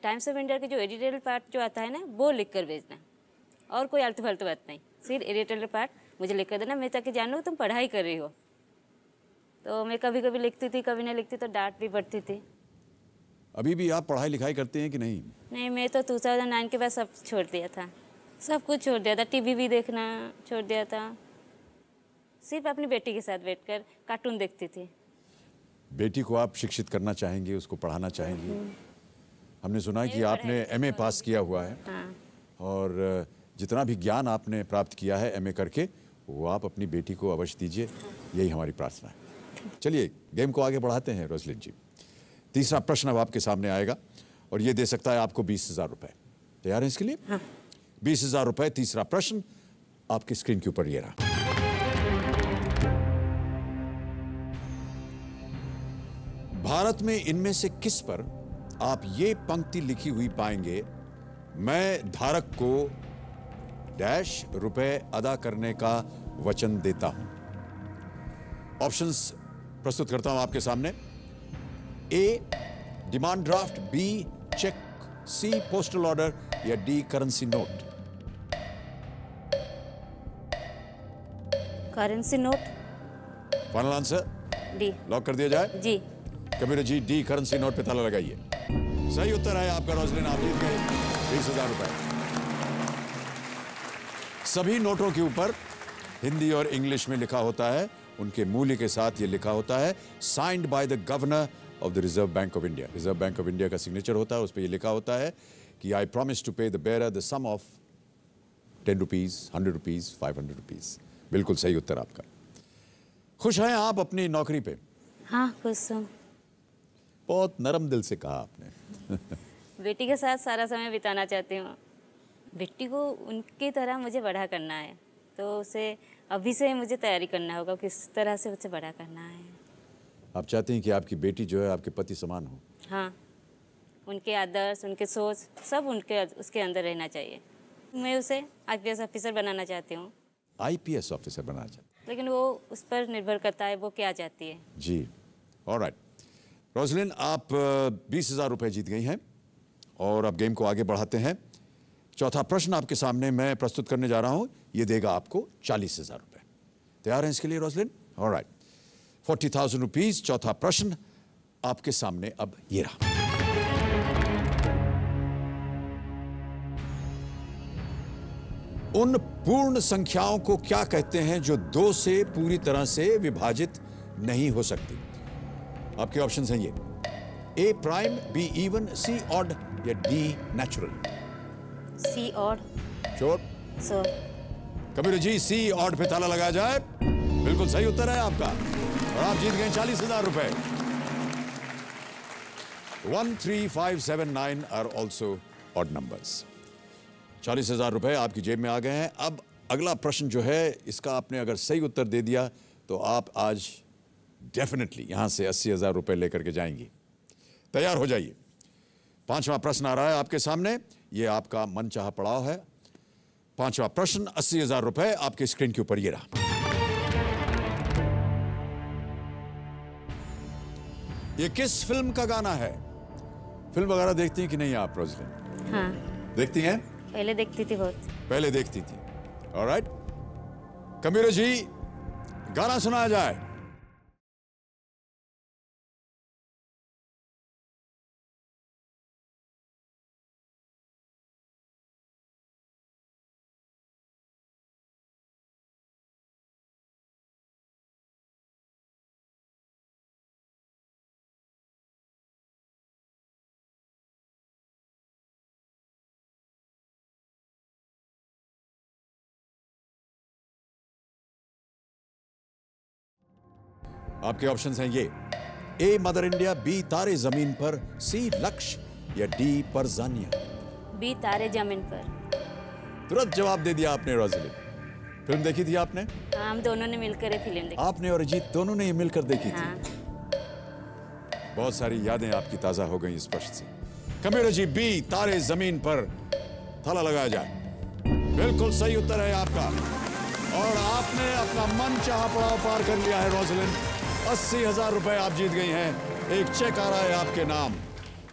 टाइम्स ऑफ इंडिया के जो एडिटोरियल पार्ट जो आता है ना वो लिख कर भेजना, और कोई आलतू फालतू बात नहीं, सिर्फ एडिटोरियल पार्ट मुझे लिख कर देना, मैं ताकि जानूँ तुम पढ़ाई कर रही हो। तो मैं कभी कभी लिखती थी, कभी नहीं लिखती तो डांट भी पड़ती थी। अभी भी आप पढ़ाई लिखाई करते हैं कि नहीं? नहीं, मैं तो 2009 के बाद सब छोड़ दिया था, सब कुछ छोड़ दिया था। टीवी भी देखना छोड़ दिया था, सिर्फ अपनी बेटी के साथ बैठकर कार्टून देखती थी। बेटी को आप शिक्षित करना चाहेंगे, उसको पढ़ाना चाहेंगे? हमने सुना है कि आपने एमए पास किया हुआ है। हाँ। और जितना भी ज्ञान आपने प्राप्त किया है एमए करके, वो आप अपनी बेटी को अवश्य दीजिए, यही हमारी प्रार्थना है। चलिए गेम को आगे बढ़ाते हैं रोजलिन जी। तीसरा प्रश्न अब आपके सामने आएगा और ये दे सकता है आपको 20,000 रुपए। तैयार हैं इसके लिए? हाँ। 20,000 रुपए। तीसरा प्रश्न आपकी स्क्रीन के ऊपर ये रहा। भारत में इनमें से किस पर आप ये पंक्ति लिखी हुई पाएंगे, मैं धारक को डैश रुपए अदा करने का वचन देता हूं। ऑप्शंस प्रस्तुत करता हूं आपके सामने। ए डिमांड ड्राफ्ट, बी चेक, सी पोस्टल ऑर्डर या D currency note. Currency note. Final answer D. Lock कर दिया जाए? जी। Kabir ji, D currency note पे ताला लगाइए। सही उत्तर है आपका रोजलिन, आप जीत गए 20,000 रुपए। सभी नोटों के ऊपर हिंदी और इंग्लिश में लिखा होता है, उनके मूल्य के साथ ये लिखा होता है signed by the governor of the reserve bank of India. Reserve bank of India का सिग्नेचर होता है, उस पर ये लिखा होता है कि I promise to pay the bearer the sum of 10 rupees, 100 rupees, 500 rupees. बिल्कुल सही उत्तर आपका। खुश हैं आप अपनी नौकरी पे? हाँ, खुश हूँ। बहुत नरम दिल से कहा आपने। बेटी के साथ सारा समय बिताना चाहती हूँ। बेटी को उनकी तरह मुझे बड़ा करना है, तो उसे अभी से मुझे तैयारी करना होगा, किस तरह से उसे बड़ा करना है। आप चाहते हैं कि आपकी बेटी जो है आपके पति समान हो? हाँ, उनके आदर्श, उनके सोच सब उसके अंदर रहना चाहिए। मैं उसे IPS ऑफिसर बनाना चाहती हूँ। IPS ऑफिसर बनाना चाहते हैं? लेकिन वो उस पर निर्भर करता है वो क्या चाहती है। जी, ऑलराइट। रोजलिन, आप 20,000 रुपए जीत गई हैं और अब गेम को आगे बढ़ाते हैं। चौथा प्रश्न आपके सामने मैं प्रस्तुत करने जा रहा हूं, ये देगा आपको 40,000 रुपए। तैयार हैं इसके लिए रोजलिन? Alright, 40,000 rupees. चौथा प्रश्न आपके सामने अब ये रहा। उन पूर्ण संख्याओं को क्या कहते हैं जो 2 से पूरी तरह से विभाजित नहीं हो सकती? आपके ऑप्शंस हैं ये, A prime, B even, C odd या D natural. C odd. Sure? Sure. Kabir ji, C odd पे ताला लगाया जाए। बिल्कुल सही उत्तर है आपका और आप जीत गए 40,000 रुपए। 1, 3, 5, 7, 9 आर ऑल्सो ऑड नंबर्स। 40,000 रुपए आपकी जेब में आ गए हैं। अब अगला प्रश्न जो है, इसका आपने अगर सही उत्तर दे दिया तो आप आज डेफिनेटली यहां से 80,000 रुपए लेकर के जाएंगी। तैयार हो जाइए। 5वां प्रश्न आ रहा है आपके सामने, यह आपका मनचाहा पड़ाव है। 5वां प्रश्न, 80,000 रुपए आपके स्क्रीन के ऊपर ये रहा। ये किस फिल्म का गाना है? फिल्म वगैरह देखती हैं कि नहीं आप रोजलिन? हाँ, देखती हैं? पहले देखती थी बहुत। पहले देखती थी। ऑलराइट, कबीर जी, गाना सुनाया जाए। आपके ऑप्शंस हैं ये, ए मदर इंडिया, बी तारे जमीन पर, सी लक्ष्य या डी परजानिया। बी तारे जमीन पर। तुरंत जवाब दे दिया आपने रोजलिन। फिल्म देखी थी आपने? हाँ, हम दोनों ने मिलकर फिल्म देखी। आपने और अजीत दोनों ने मिलकर देखी थी। हाँ। बहुत सारी यादें आपकी ताजा हो गई इस प्रश्न से। कबीर जी, बी तारे जमीन पर ताला लगाया जाए। बिल्कुल सही उत्तर है आपका और आपने अपना मन चाहा पड़ाव पार कर लिया है रोजलिन। 80,000 रुपए आप जीत गई हैं। एक चेक आ रहा है आपके नाम।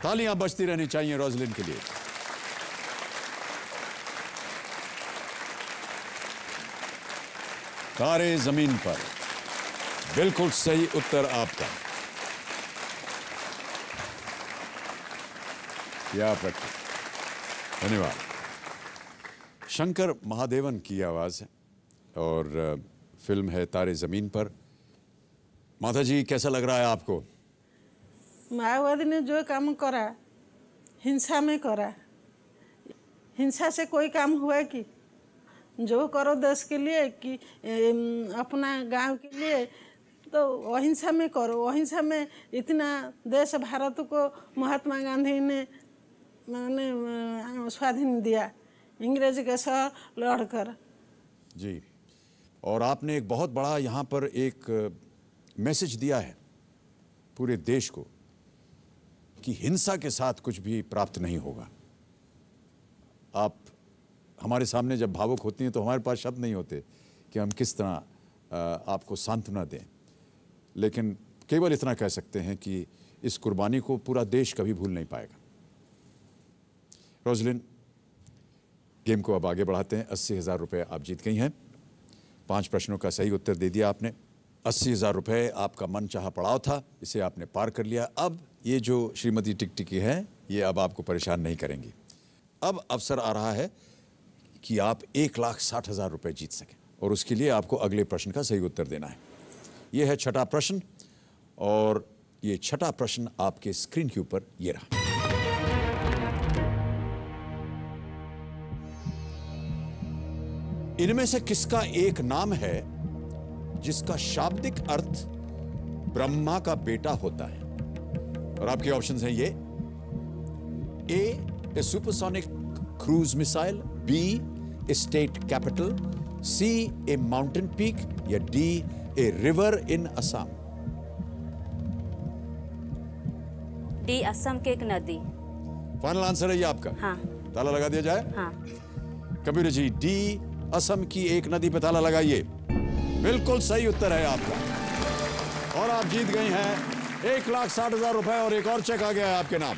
तालियां बजती रहनी चाहिए रोजलिन के लिए। तारे जमीन पर, बिल्कुल सही उत्तर आपका। या धन्यवाद। शंकर महादेवन की आवाज है और फिल्म है तारे जमीन पर। माता जी, कैसा लग रहा है आपको? माओवादी ने जो काम करा हिंसा में करा। हिंसा से कोई काम हुआ कि जो करो देश के लिए कि अपना गांव के लिए तो अहिंसा में करो। अहिंसा में इतना देश भारत को महात्मा गांधी ने माने स्वाधीन दिया अंग्रेज के साथ लड़कर। जी, और आपने एक बहुत बड़ा यहाँ पर एक मैसेज दिया है पूरे देश को कि हिंसा के साथ कुछ भी प्राप्त नहीं होगा। आप हमारे सामने जब भावुक होती हैं तो हमारे पास शब्द नहीं होते कि हम किस तरह आपको सांत्वना दें, लेकिन केवल इतना कह सकते हैं कि इस कुर्बानी को पूरा देश कभी भूल नहीं पाएगा। रोजलिन, गेम को अब आगे बढ़ाते हैं। 80,000 रुपये आप जीत गई हैं। 5 प्रश्नों का सही उत्तर दे दिया आपने। 80,000 रुपये आपका मनचाहा पड़ाव था, इसे आपने पार कर लिया। अब ये जो श्रीमती टिकटिकी है ये अब आपको परेशान नहीं करेंगी। अब अवसर आ रहा है कि आप 1,60,000 रुपये जीत सकें और उसके लिए आपको अगले प्रश्न का सही उत्तर देना है। यह है छठा प्रश्न और ये छठा प्रश्न आपके स्क्रीन के ऊपर ये रहा। इनमें से किसका एक नाम है जिसका शाब्दिक अर्थ ब्रह्मा का बेटा होता है? और आपके ऑप्शंस हैं ये: A supersonic cruise missile, B a state capital, C a mountain peak या D a river in Assam. D, Assam की एक नदी। फाइनल आंसर है ये आपका? हाँ। ताला लगा दिया जाए? हाँ। कबीर जी, डी असम की एक नदी पे ताला लगाइए। बिल्कुल सही उत्तर है आपका और आप जीत गई हैं 1,60,000 रुपए और एक और चेक आ गया है आपके नाम।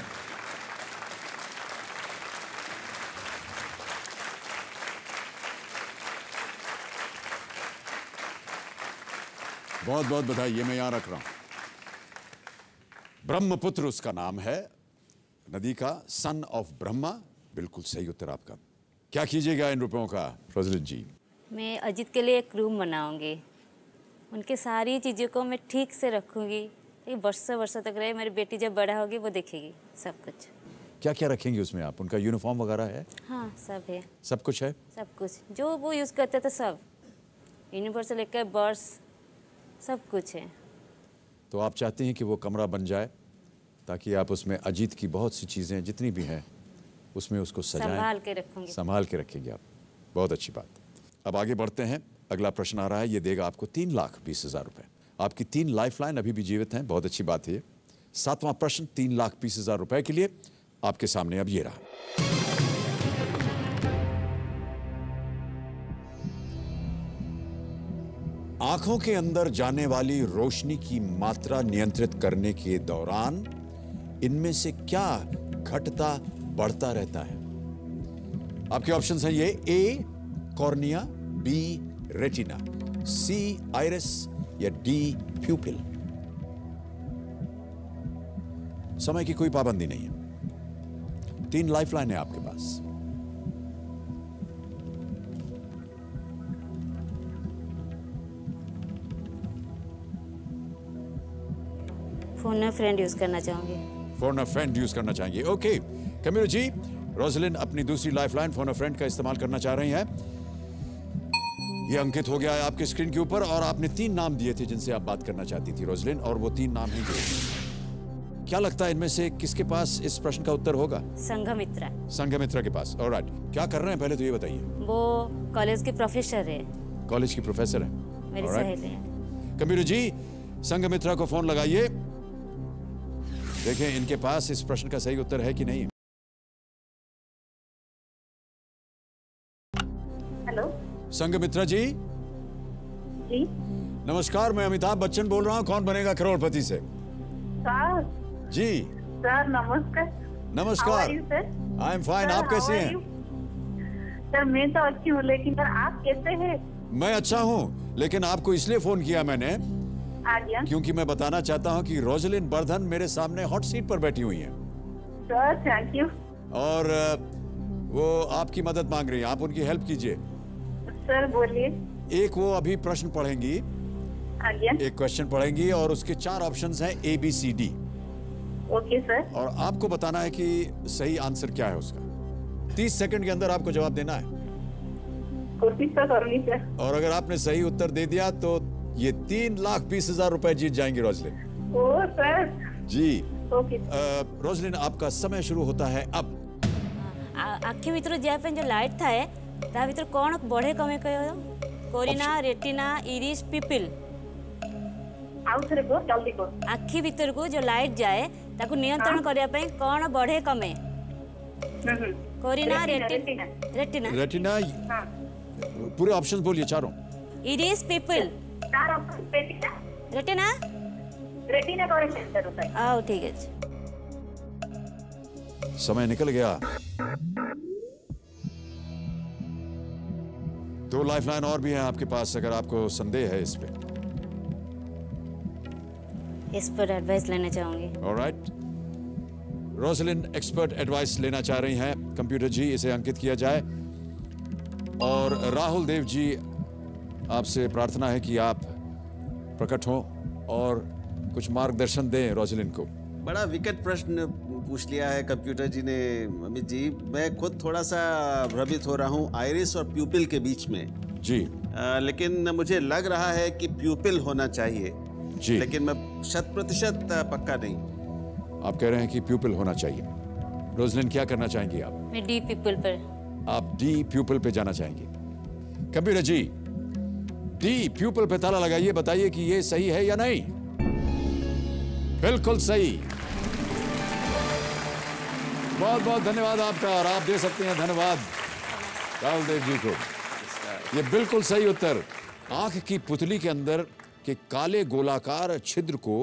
बहुत बहुत बधाई, ये मैं यहां रख रहा हूं। ब्रह्मपुत्र उसका नाम है, नदी का, सन ऑफ ब्रह्मा। बिल्कुल सही उत्तर आपका। क्या कीजिएगा इन रुपयों का रोजलिन जी? मैं अजीत के लिए एक रूम बनाऊंगी, उनके सारी चीज़ों को मैं ठीक से रखूंगी, वर्षों तक रहे। मेरी बेटी जब बड़ा होगी वो देखेगी सब कुछ। क्या क्या रखेंगे उसमें आप? उनका यूनिफॉर्म वगैरह है? हाँ, सब है। सब कुछ है? सब कुछ जो वो यूज़ करते थे सब, यूनिफॉर्म से लेकर बर्स, सब कुछ है। तो आप चाहते हैं कि वो कमरा बन जाए ताकि आप उसमें अजीत की बहुत सी चीज़ें जितनी भी हैं उसमें उसको सजाएं, संभाल के रखूंगी। संभाल के रखेंगे आप। बहुत अच्छी बात। अब आगे बढ़ते हैं। अगला प्रश्न आ रहा है, ये देगा आपको 3,20,000 रुपये। आपकी 3 लाइफलाइन अभी भी जीवित हैं, बहुत अच्छी बात है। 7वां प्रश्न 3,20,000 रुपये के लिए आपके सामने अब ये रहा। आंखों के अंदर जाने वाली रोशनी की मात्रा नियंत्रित करने के दौरान इनमें से क्या घटता बढ़ता रहता है? आपके ऑप्शंस हैं ये: ए कॉर्निया, बी रेटिना, सी आइरिस या डी प्यूपिल। समय की कोई पाबंदी नहीं है। 3 लाइफलाइन है आपके पास। फोन अ फ्रेंड यूज करना चाहूंगी। फोन अ फ्रेंड यूज करना चाहेंगे। ओके कमीर जी, रोजलिन अपनी दूसरी लाइफलाइन फोन अ फ्रेंड का इस्तेमाल करना चाह रही हैं। ये अंकित हो गया है आपके स्क्रीन के ऊपर और आपने 3 नाम दिए थे जिनसे आप बात करना चाहती थी रोजलिन, और वो 3 नाम हैं ये। क्या लगता है इनमें से किसके पास इस प्रश्न का उत्तर होगा? संघमित्रा। संघमित्रा के पास। ऑलराइट, क्या कर रहे हैं पहले तो ये बताइए। वो कॉलेज के प्रोफेसर है। कॉलेज की प्रोफेसर है, मेरी सहेली है। कबीर जी, संघमित्रा को फोन लगाइए, देखें इनके पास इस प्रश्न का सही उत्तर है कि नहीं। हेलो संघमित्रा जी। जी नमस्कार, मैं अमिताभ बच्चन बोल रहा हूँ, कौन बनेगा करोड़पति से। सर। जी सर नमस्कार। नमस्कार। आई एम फाइन, आप कैसे हैं? सर मैं तो अच्छी हूँ, लेकिन सर आप कैसे हैं? मैं अच्छा हूँ, लेकिन आपको इसलिए फोन किया मैंने क्योंकि मैं बताना चाहता हूँ कि रोजलिन बर्धन मेरे सामने हॉट सीट पर बैठी हुई हैं। Sir thank you. और वो आपकी मदद मांग रही हैं, आप उनकी हेल्प कीजिए। सर बोलिए। एक वो अभी प्रश्न पढ़ेंगी, एक क्वेश्चन पढ़ेंगी और उसके 4 ऑप्शंस हैं ABCD। Okay sir. और आपको बताना है कि सही आंसर क्या है उसका। 30 सेकंड के अंदर आपको जवाब देना है। कोशिश तो करूंगी सर। और अगर आपने सही उत्तर दे दिया तो ये 3,20,000 रुपए जीत जाएंगे रोजलिन। ओ सर। जी ओके। रोजलिन, आपका समय शुरू होता है अब। आखि भीतर जाए जो लाइट थाए ता भीतर कौन बढ़े कमे कहो? Cornea, retina, iris, pupil. आउथरे को जल्दी को। आखि भीतर को जो लाइट जाए ताकू नियंत्रण करया पई कौन बढ़े कमे? Corina, retina, retina, retina. हां। पूरे ऑप्शंस बोलिए चारों। इरिस, पिपिल। चार option retina. Retina? Retina correct answer होता है। आओ ठीक है। समय निकल गया। 2 लाइफलाइन और भी हैं आपके पास अगर आपको संदेह है इस पे। इस पर एडवाइस लेना चाहूंगी। ऑलराइट, रोजलिन एक्सपर्ट एडवाइस लेना चाह रही हैं। कंप्यूटर जी, इसे अंकित किया जाए। और राहुल देव जी, आपसे प्रार्थना है कि आप प्रकट हों और कुछ मार्गदर्शन दें रोजलिन को। बड़ा विकट प्रश्न पूछ लिया है कंप्यूटर जी ने अमित जी। मैं खुद थोड़ा सा भ्रमित हो रहा हूँ आइरिस और प्यूपिल के बीच में जी। लेकिन मुझे लग रहा है कि प्यूपिल होना चाहिए जी, लेकिन मैं 100% पक्का नहीं। आप कह रहे हैं कि प्यूपिल होना चाहिए। रोजलिन, क्या करना चाहेंगी आप? मैं डी पिपल पर। आप डी प्यूपिल पे जाना चाहेंगे। कंप्यूटर जी, डी प्यूपिल पे ताला लगाइए, बताइए कि ये सही है या नहीं। बिल्कुल सही। बहुत बहुत धन्यवाद आपका, और आप दे सकते हैं धन्यवाद राहुल देव जी को। ये बिल्कुल सही उत्तर। आंख की पुतली के अंदर के काले गोलाकार छिद्र को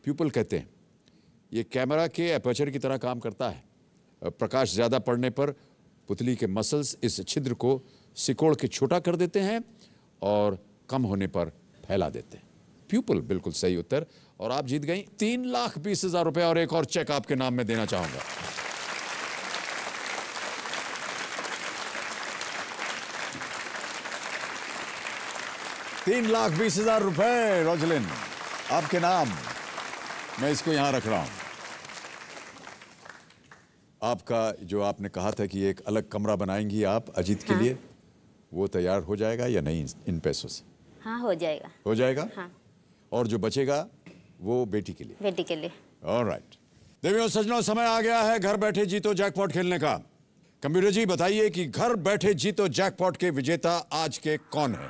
प्यूपिल कहते हैं। ये कैमरा के एपर्चर की तरह काम करता है। प्रकाश ज्यादा पड़ने पर पुतली के मसल्स इस छिद्र को सिकोड़ के छोटा कर देते हैं और कम होने पर फैला देते हैं। प्यूपिल बिल्कुल सही उत्तर, और आप जीत गई 3,20,000 रुपए और एक और चेक आपके नाम में देना चाहूंगा। ₹3,20,000 रोजलिन आपके नाम। मैं इसको यहां रख रहा हूं। आपका जो आपने कहा था कि एक अलग कमरा बनाएंगी आप अजीत के लिए, वो तैयार हो जाएगा या नहीं इन पैसों से? हाँ, हो जाएगा। हो जाएगा? हाँ। और जो बचेगा वो बेटी के लिए? बेटी के लिए। ऑलराइट। देवियों सज्जनों, समय आ गया है घर बैठे जीतो जैकपॉट खेलने का। कंप्यूटर जी, बताइए कि घर बैठे जीतो जैकपॉट के विजेता आज के कौन है?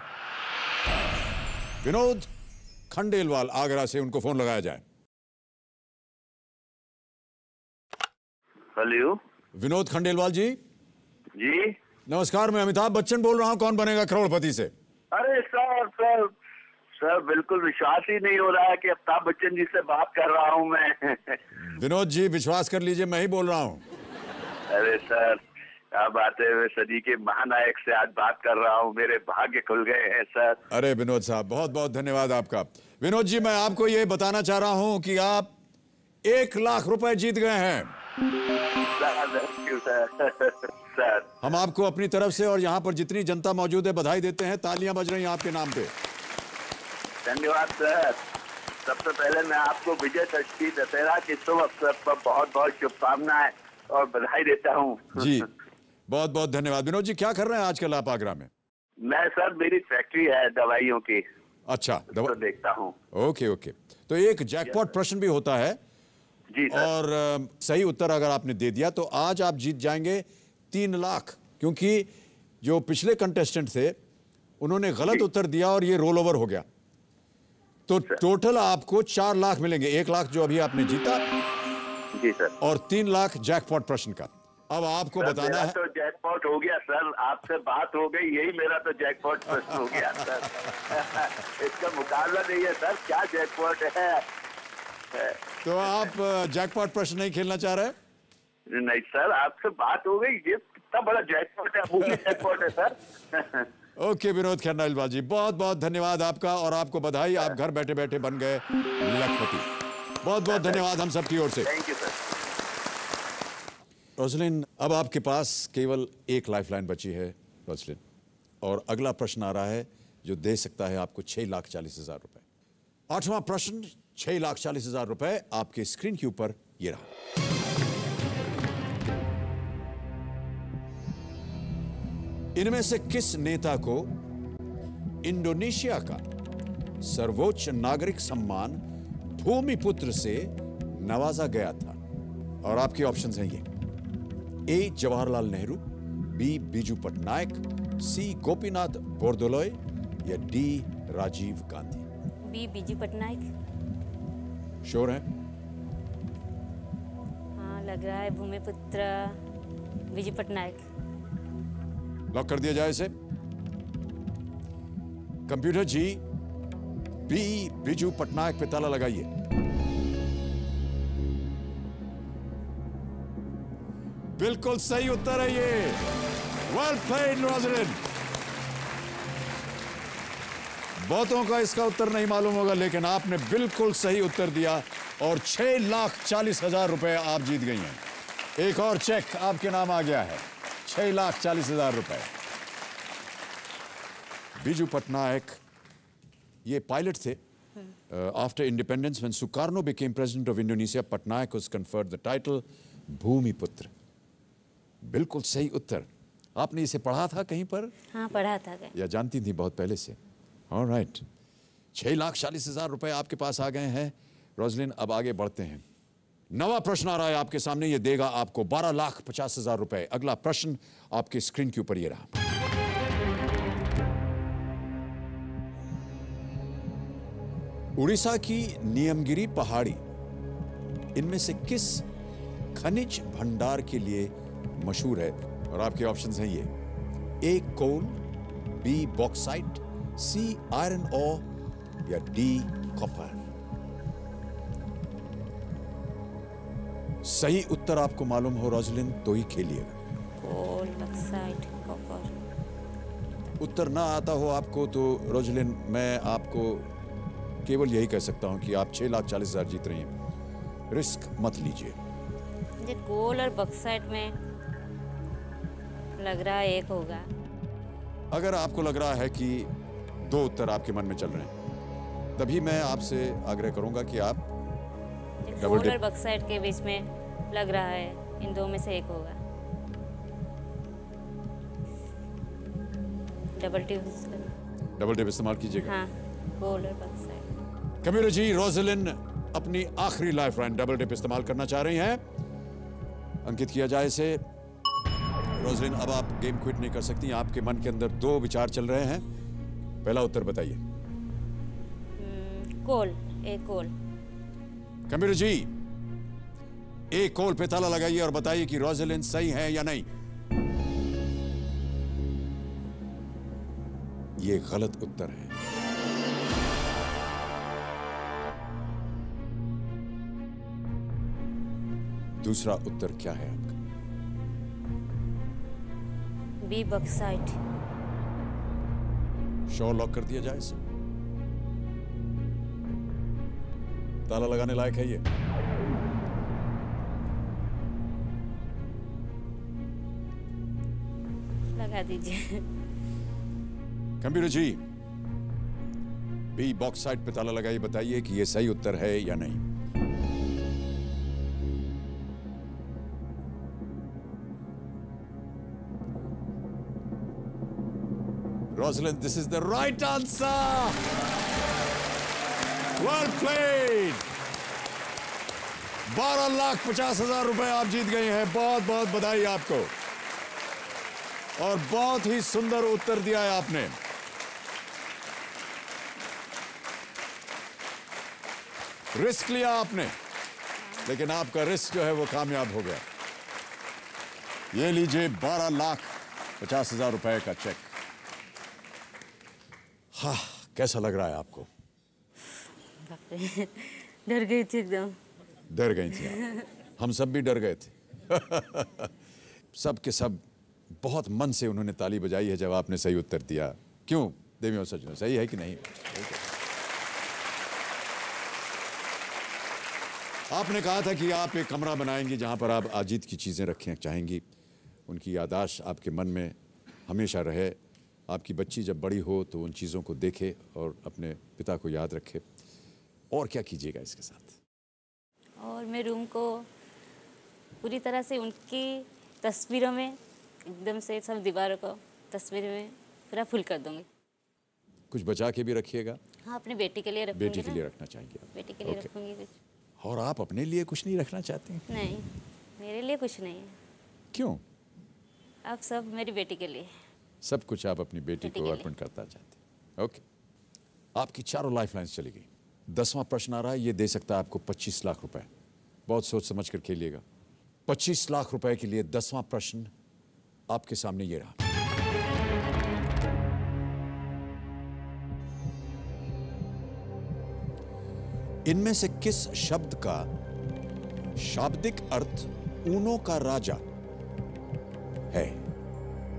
विनोद खंडेलवाल आगरा से, उनको फोन लगाया जाए। हेलो, विनोद खंडेलवाल जी। जी नमस्कार, मैं अमिताभ बच्चन बोल रहा हूं। कौन बनेगा करोड़पति से? अरे सर बिल्कुल विश्वास ही नहीं हो रहा है कि अमिताभ बच्चन जी से बात कर रहा हूं मैं। विनोद जी, विश्वास कर लीजिए, मैं ही बोल रहा हूं। अरे सर, अब आते हुए सदी के महानायक से आज बात कर रहा हूं। मेरे भाग्य खुल गए हैं सर। अरे विनोद साहब, बहुत बहुत धन्यवाद आपका। विनोद जी, मैं आपको ये बताना चाह रहा हूं कि आप 1,00,000 रुपए जीत गए हैं। सर, हम आपको अपनी तरफ से और यहाँ पर जितनी जनता मौजूद है बधाई देते हैं। तालियां बज रही हैं आपके नाम पे। धन्यवाद सर। सबसे पहले मैं आपको विजय दशमी दशहरा के शुभ अवसर पर बहुत बहुत शुभकामनाएं और बधाई देता हूँ। जी, बहुत बहुत धन्यवाद। विनोद जी, क्या कर रहे हैं आजकल आप आगरा में? मैं सर, मेरी फैक्ट्री है दवाइयों की। अच्छा, तो देखता हूँ। Okay okay. तो एक जैकपॉट प्रश्न भी होता है जी सर। और सही उत्तर अगर आपने दे दिया तो आज आप जीत जाएंगे 3,00,000, क्योंकि जो पिछले कंटेस्टेंट थे उन्होंने गलत उत्तर दिया और ये रोल ओवर हो गया। तो टोटल आपको 4,00,000 मिलेंगे। 1,00,000 जो अभी आपने जीता जी सर, और 3,00,000 जैकपॉट प्रश्न का। अब आपको बताना है। तो जैकपॉट हो गया सर, आपसे बात हो गई, यही मेरा तो जैकपॉट प्रश्न हो गया सर। इसका मुकाबला नहीं है सर, क्या जैकपॉट है। तो आप जैकपॉट प्रश्न नहीं खेलना चाह रहे? नहीं सर, आपसे बात हो गई, ये कितना बड़ा जैकपॉट है, वो भी जैकपॉट है सर। ओके विनोद खंडेलवाल जी, बहुत बहुत धन्यवाद आपका, और आपको बधाई, आप घर बैठे बैठे बन गए लखपति। बहुत बहुत धन्यवाद हम सबकी ओर से। Thank you sir. रोजलिन, अब आपके पास केवल एक लाइफलाइन बची है रोजलिन, और अगला प्रश्न आ रहा है जो दे सकता है आपको 6,40,000 रुपए। 8वां प्रश्न, 6,40,000 रुपए आपके स्क्रीन के ऊपर ये रहा। इनमें से किस नेता को इंडोनेशिया का सर्वोच्च नागरिक सम्मान भूमिपुत्र से नवाजा गया था? और आपके ऑप्शंस हैं ये: A Jawaharlal Nehru, B Biju Patnaik, C Gopinath Bordoloi या D Rajiv Gandhi. B Biju Patnaik. Sure है? हाँ, लग रहा है भूमिपुत्र बीजू पटनायक। लॉक कर दिया जाए इसे। कंप्यूटर जी, बी बीजू पटनायक पे ताला लगाइए। बिल्कुल सही उत्तर है ये। Well played Roslyn. बहुतों का इसका उत्तर नहीं मालूम होगा, लेकिन आपने बिल्कुल सही उत्तर दिया और 6,40,000 रुपए आप जीत गई हैं। एक और चेक आपके नाम आ गया है, 6,40,000 रुपए। बीजू पटनायक ये पायलट थे। After independence when Sukarno became president of Indonesia, Patnaik was conferred the title Bhumiputra. बिल्कुल सही उत्तर। आपने इसे पढ़ा था कहीं पर? हाँ, पढ़ा था। या जानती थी बहुत पहले से? ऑलराइट, 6,40,000 रुपए आपके पास आ गए हैं। रोजलिन, अब आगे बढ़ते हैं। नवा प्रश्न आ रहा है आपके सामने, ये देगा आपको 12,50,000 रुपए। अगला प्रश्न आपके स्क्रीन के ऊपर ये रहा। उड़ीसा की नियमगिरी पहाड़ी इनमें से किस खनिज भंडार के लिए मशहूर है? और आपके ऑप्शंस हैं ये: A coal, B bauxite, C iron ore या डी कॉपर। सही उत्तर आपको मालूम हो रोजलिन तो ही खेलिएगा। कोल, बॉक्साइट, कॉपर। उत्तर ना आता हो आपको तो रोजलिन, मैं आपको केवल यही कह सकता हूं कि आप 6,40,000 जीत रही हैं। रिस्क मत लीजिए। मुझे कोल और बॉक्साइट में लग रहा है एक होगा। अगर आपको लग रहा है कि दो उत्तर आपके मन में चल रहे हैं, तभी मैं आपसे आग्रह करूंगा कि आप कोल और बॉक्साइट के बीच में लग रहा है, इन दो में से एक होगा। डबल टिप इस्तेमाल कीजिएगा। हाँ, कोल और बॉक्साइट। कंप्यूटर जी, रोजलिन अपनी आखिरी लाइफ लाइन डबल टिप इस्तेमाल करना चाह रही हैं। अंकित किया जाए इसे। रोजलिन, अब आप गेम क्विट नहीं कर सकती। आपके मन के अंदर दो विचार चल रहे हैं। पहला उत्तर बताइए। कोल, ए कोल। कंप्यूटर जी, ए कोल पे ताला लगाइए और बताइए कि रोजलिन सही है या नहीं। ये गलत उत्तर है। दूसरा उत्तर क्या है आपका? B bauxite. श्योर, लॉक कर दिया जाए इसे। ताला लगाने लायक है ये। लगा दीजिए। कंप्यूटर जी, बी बॉक्साइट पे ताला लगाइए, बताइए कि ये सही उत्तर है या नहीं। Rosalind, this is the right answer. Well played. 12,50,000 रुपए आप जीत गए हैं। बहुत बहुत बधाई आपको। और बहुत ही सुंदर उत्तर दिया है आपने। रिस्क लिया आपने, लेकिन आपका रिस्क जो है वो कामयाब हो गया। ये लीजिए 12,50,000 रुपए का चेक। हाँ, कैसा लग रहा है आपको? डर गई थी एकदम। डर गई थी आप? हम सब भी डर गए थे। सब के सब बहुत मन से उन्होंने ताली बजाई है जब आपने सही उत्तर दिया। क्यों देवी और सज्जनों, सही है कि नहीं? आपने कहा था कि आप एक कमरा बनाएंगी जहां पर आप अजीत की चीजें रखना चाहेंगी, उनकी याददाश्त आपके मन में हमेशा रहे। आपकी बच्ची जब बड़ी हो तो उन चीज़ों को देखे और अपने पिता को याद रखे। और क्या कीजिएगा इसके साथ? और मैं रूम को पूरी तरह से उनकी तस्वीरों में एकदम से सब दीवारों को तस्वीरों में पूरा फुल कर दूंगी। कुछ बचा के भी रखिएगा। हाँ, अपनी बेटी के लिए रखूंगी। बेटी के लिए रखना चाहेंगे आप? बेटी के लिए Okay. रखूंगी कुछ। और आप अपने लिए कुछ नहीं रखना चाहती हैं? नहीं, मेरे लिए कुछ नहीं है। क्यों? अब सब मेरी बेटी के लिए। सब कुछ आप अपनी बेटी बेटी को के लिए। अर्पण करना चाहते हैं। ओके, आपकी चारों लाइफ लाइन्स चली गई। 10वां प्रश्न आ रहा है, ये दे सकता है आपको 25 लाख रुपए। बहुत सोच समझ कर खेलिएगा। 25 लाख रुपए के लिए 10वां प्रश्न आपके सामने ये रहा। इनमें से किस शब्द का शाब्दिक अर्थ ऊनों का राजा है?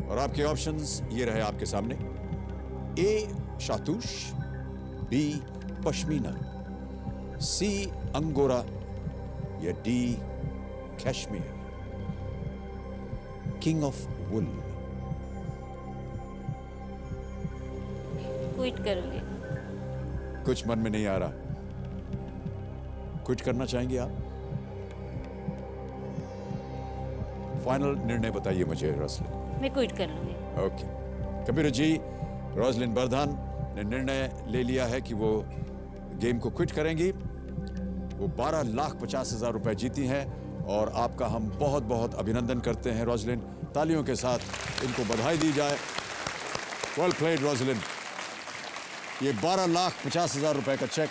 और आपके ऑप्शंस ये रहे आपके सामने। A shahtoosh, B pashmina, C angora या D cashmere. King of wool. Quit करूंगी। कुछ मन में नहीं आ रहा? क्विट करना चाहेंगे आप? फाइनल निर्णय बताइए मुझे रोसलिन। मैं क्विट कर लूंगी। ओके कबीर जी, रोसलिन बर्धान ने निर्णय ले लिया है कि वो गेम को क्विट करेंगी। वो 12,50,000 रुपए जीती हैं और आपका हम बहुत बहुत अभिनंदन करते हैं रोसलिन। तालियों के साथ इनको बधाई दी जाए। Well played Roslin. ये 12,50,000 रुपए का चेक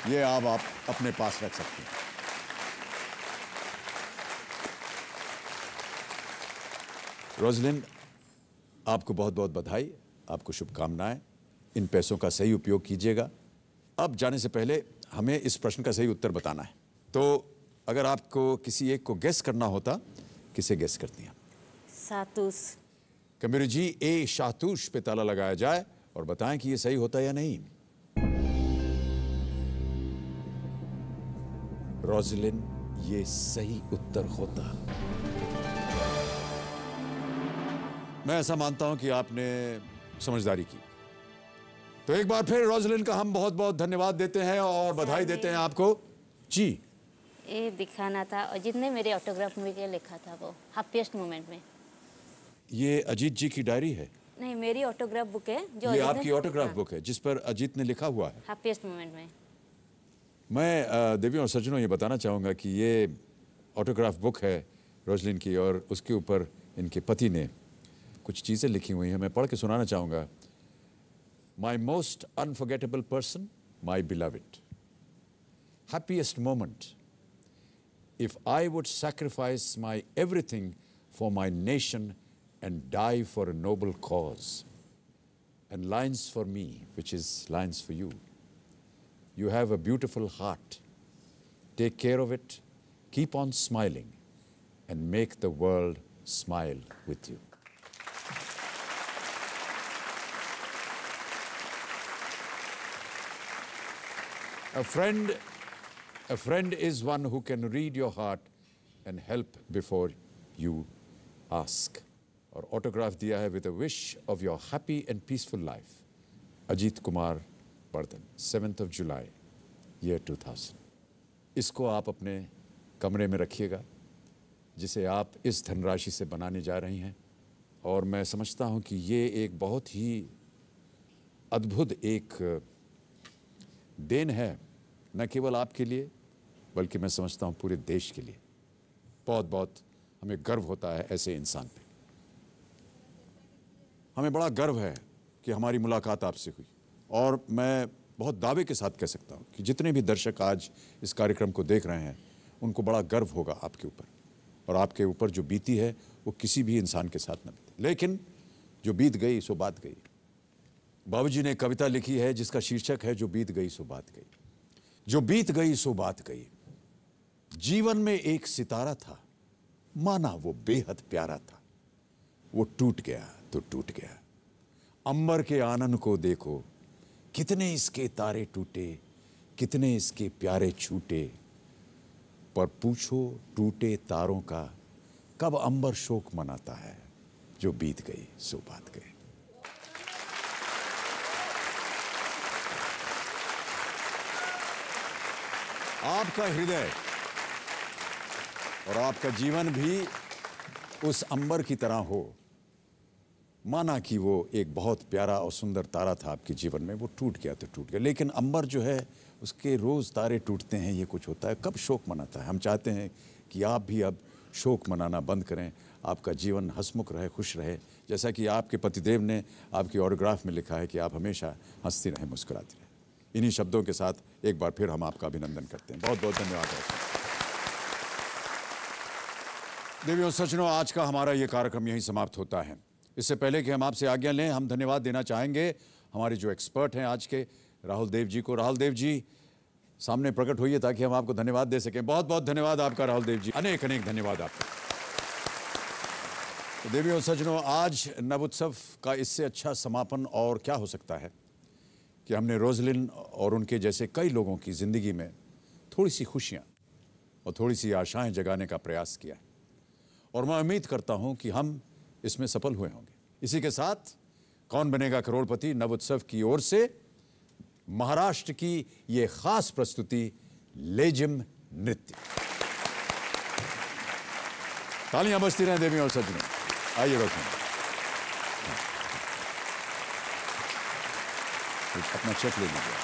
ये आप अपने पास रख सकते हैं। रोसलिन, आपको बहुत बहुत बधाई, आपको शुभकामनाएं। इन पैसों का सही उपयोग कीजिएगा। अब जाने से पहले हमें इस प्रश्न का सही उत्तर बताना है। तो अगर आपको किसी एक को गेस करना होता, किसे गेस करती हैं? सातूस। कबीर जी, ए शातूश पे ताला लगाया जाए और बताएं कि ये सही होता या नहीं। रोसलिन, ये सही उत्तर होता। मैं ऐसा मानता हूं कि आपने समझदारी की। तो एक बार फिर रोसलिन का हम बहुत बहुत धन्यवाद देते हैं और बधाई देते हैं आपको। जी, ये दिखाना था और जितने मेरे ऑटोग्राफ में लिखा था वो हैप्पीएस्ट मोमेंट में। ये अजीत जी की डायरी है? नहीं, मेरी ऑटोग्राफ बुक है जो ये आपकी ऑटोग्राफ बुक है जिस पर अजीत ने लिखा हुआ है हैप्पीएस्ट मोमेंट में। मैं देवियों और सज्जनों ये बताना चाहूँगा कि ये ऑटोग्राफ बुक है रोसलिन की और उसके ऊपर इनके पति ने कुछ चीज़ें लिखी हुई हैं। मैं पढ़ के सुनाना चाहूँगा। My most unforgettable person, my beloved, happiest moment, if I would sacrifice my everything for my nation and die for a noble cause. And lines for me, which is lines for you. You have a beautiful heart. Take care of it. Keep on smiling and make the world smile with you. A friend is one who can read your heart and help before you ask. और autograph दिया है with a wish of your happy and peaceful life, Ajit Kumar Bardhan, 7 July year 2000। इसको आप अपने कमरे में रखिएगा जिसे आप इस धनराशि से बनाने जा रही हैं। और मैं समझता हूं कि ये एक बहुत ही अद्भुत एक देन है, न केवल आपके लिए बल्कि मैं समझता हूं पूरे देश के लिए। बहुत बहुत हमें गर्व होता है ऐसे इंसान पे। हमें बड़ा गर्व है कि हमारी मुलाकात आपसे हुई और मैं बहुत दावे के साथ कह सकता हूँ कि जितने भी दर्शक आज इस कार्यक्रम को देख रहे हैं उनको बड़ा गर्व होगा आपके ऊपर। और आपके ऊपर जो बीती है वो किसी भी इंसान के साथ न बीते, लेकिन जो बीत गई सो बात गई। बाबूजी ने कविता लिखी है जिसका शीर्षक है जो बीत गई सो बात गई। जो बीत गई सो बात गई। जीवन में एक सितारा था, माना वो बेहद प्यारा था। वो टूट गया तो टूट गया। अंबर के आनंद को देखो, कितने इसके तारे टूटे, कितने इसके प्यारे छूटे। पर पूछो टूटे तारों का, कब अंबर शोक मनाता है। जो बीत गई सो बात गई। आपका हृदय और आपका जीवन भी उस अंबर की तरह हो माना कि वो एक बहुत प्यारा और सुंदर तारा था आपके जीवन में, वो टूट गया तो टूट गया, लेकिन अंबर जो है उसके रोज़ तारे टूटते हैं, ये कुछ होता है। कब शोक मनाता है? हम चाहते हैं कि आप भी अब शोक मनाना बंद करें, आपका जीवन हंसमुख रहे, खुश रहे, जैसा कि आपके पतिदेव ने आपकी ऑटोग्राफ में लिखा है कि आप हमेशा हंसती रहें, मुस्कुराती रहें। इन्हीं शब्दों के साथ एक बार फिर हम आपका अभिनंदन करते हैं। बहुत बहुत धन्यवाद। देवियों और सज्जनों, आज का हमारा ये कार्यक्रम यहीं समाप्त होता है। इससे पहले कि हम आपसे आज्ञा लें, हम धन्यवाद देना चाहेंगे हमारे जो एक्सपर्ट हैं आज के, राहुल देव जी को। राहुल देव जी सामने प्रकट होइए ताकि हम आपको धन्यवाद दे सकें। बहुत बहुत धन्यवाद आपका राहुल देव जी, अनेक अनेक धन्यवाद आपका। तो देवियों और सज्जनों, आज नवोत्सव का इससे अच्छा समापन और क्या हो सकता है कि हमने रोजलिन और उनके जैसे कई लोगों की ज़िंदगी में थोड़ी सी खुशियाँ और थोड़ी सी आशाएं जगाने का प्रयास किया है, और मैं उम्मीद करता हूं कि हम इसमें सफल हुए होंगे। इसी के साथ कौन बनेगा करोड़पति नवोत्सव की ओर से महाराष्ट्र की ये खास प्रस्तुति लेजिम नृत्य। तालियां बजती रहें देवियों और सज्जनों। आइए रोकें, अपना चेक ले लीजिए।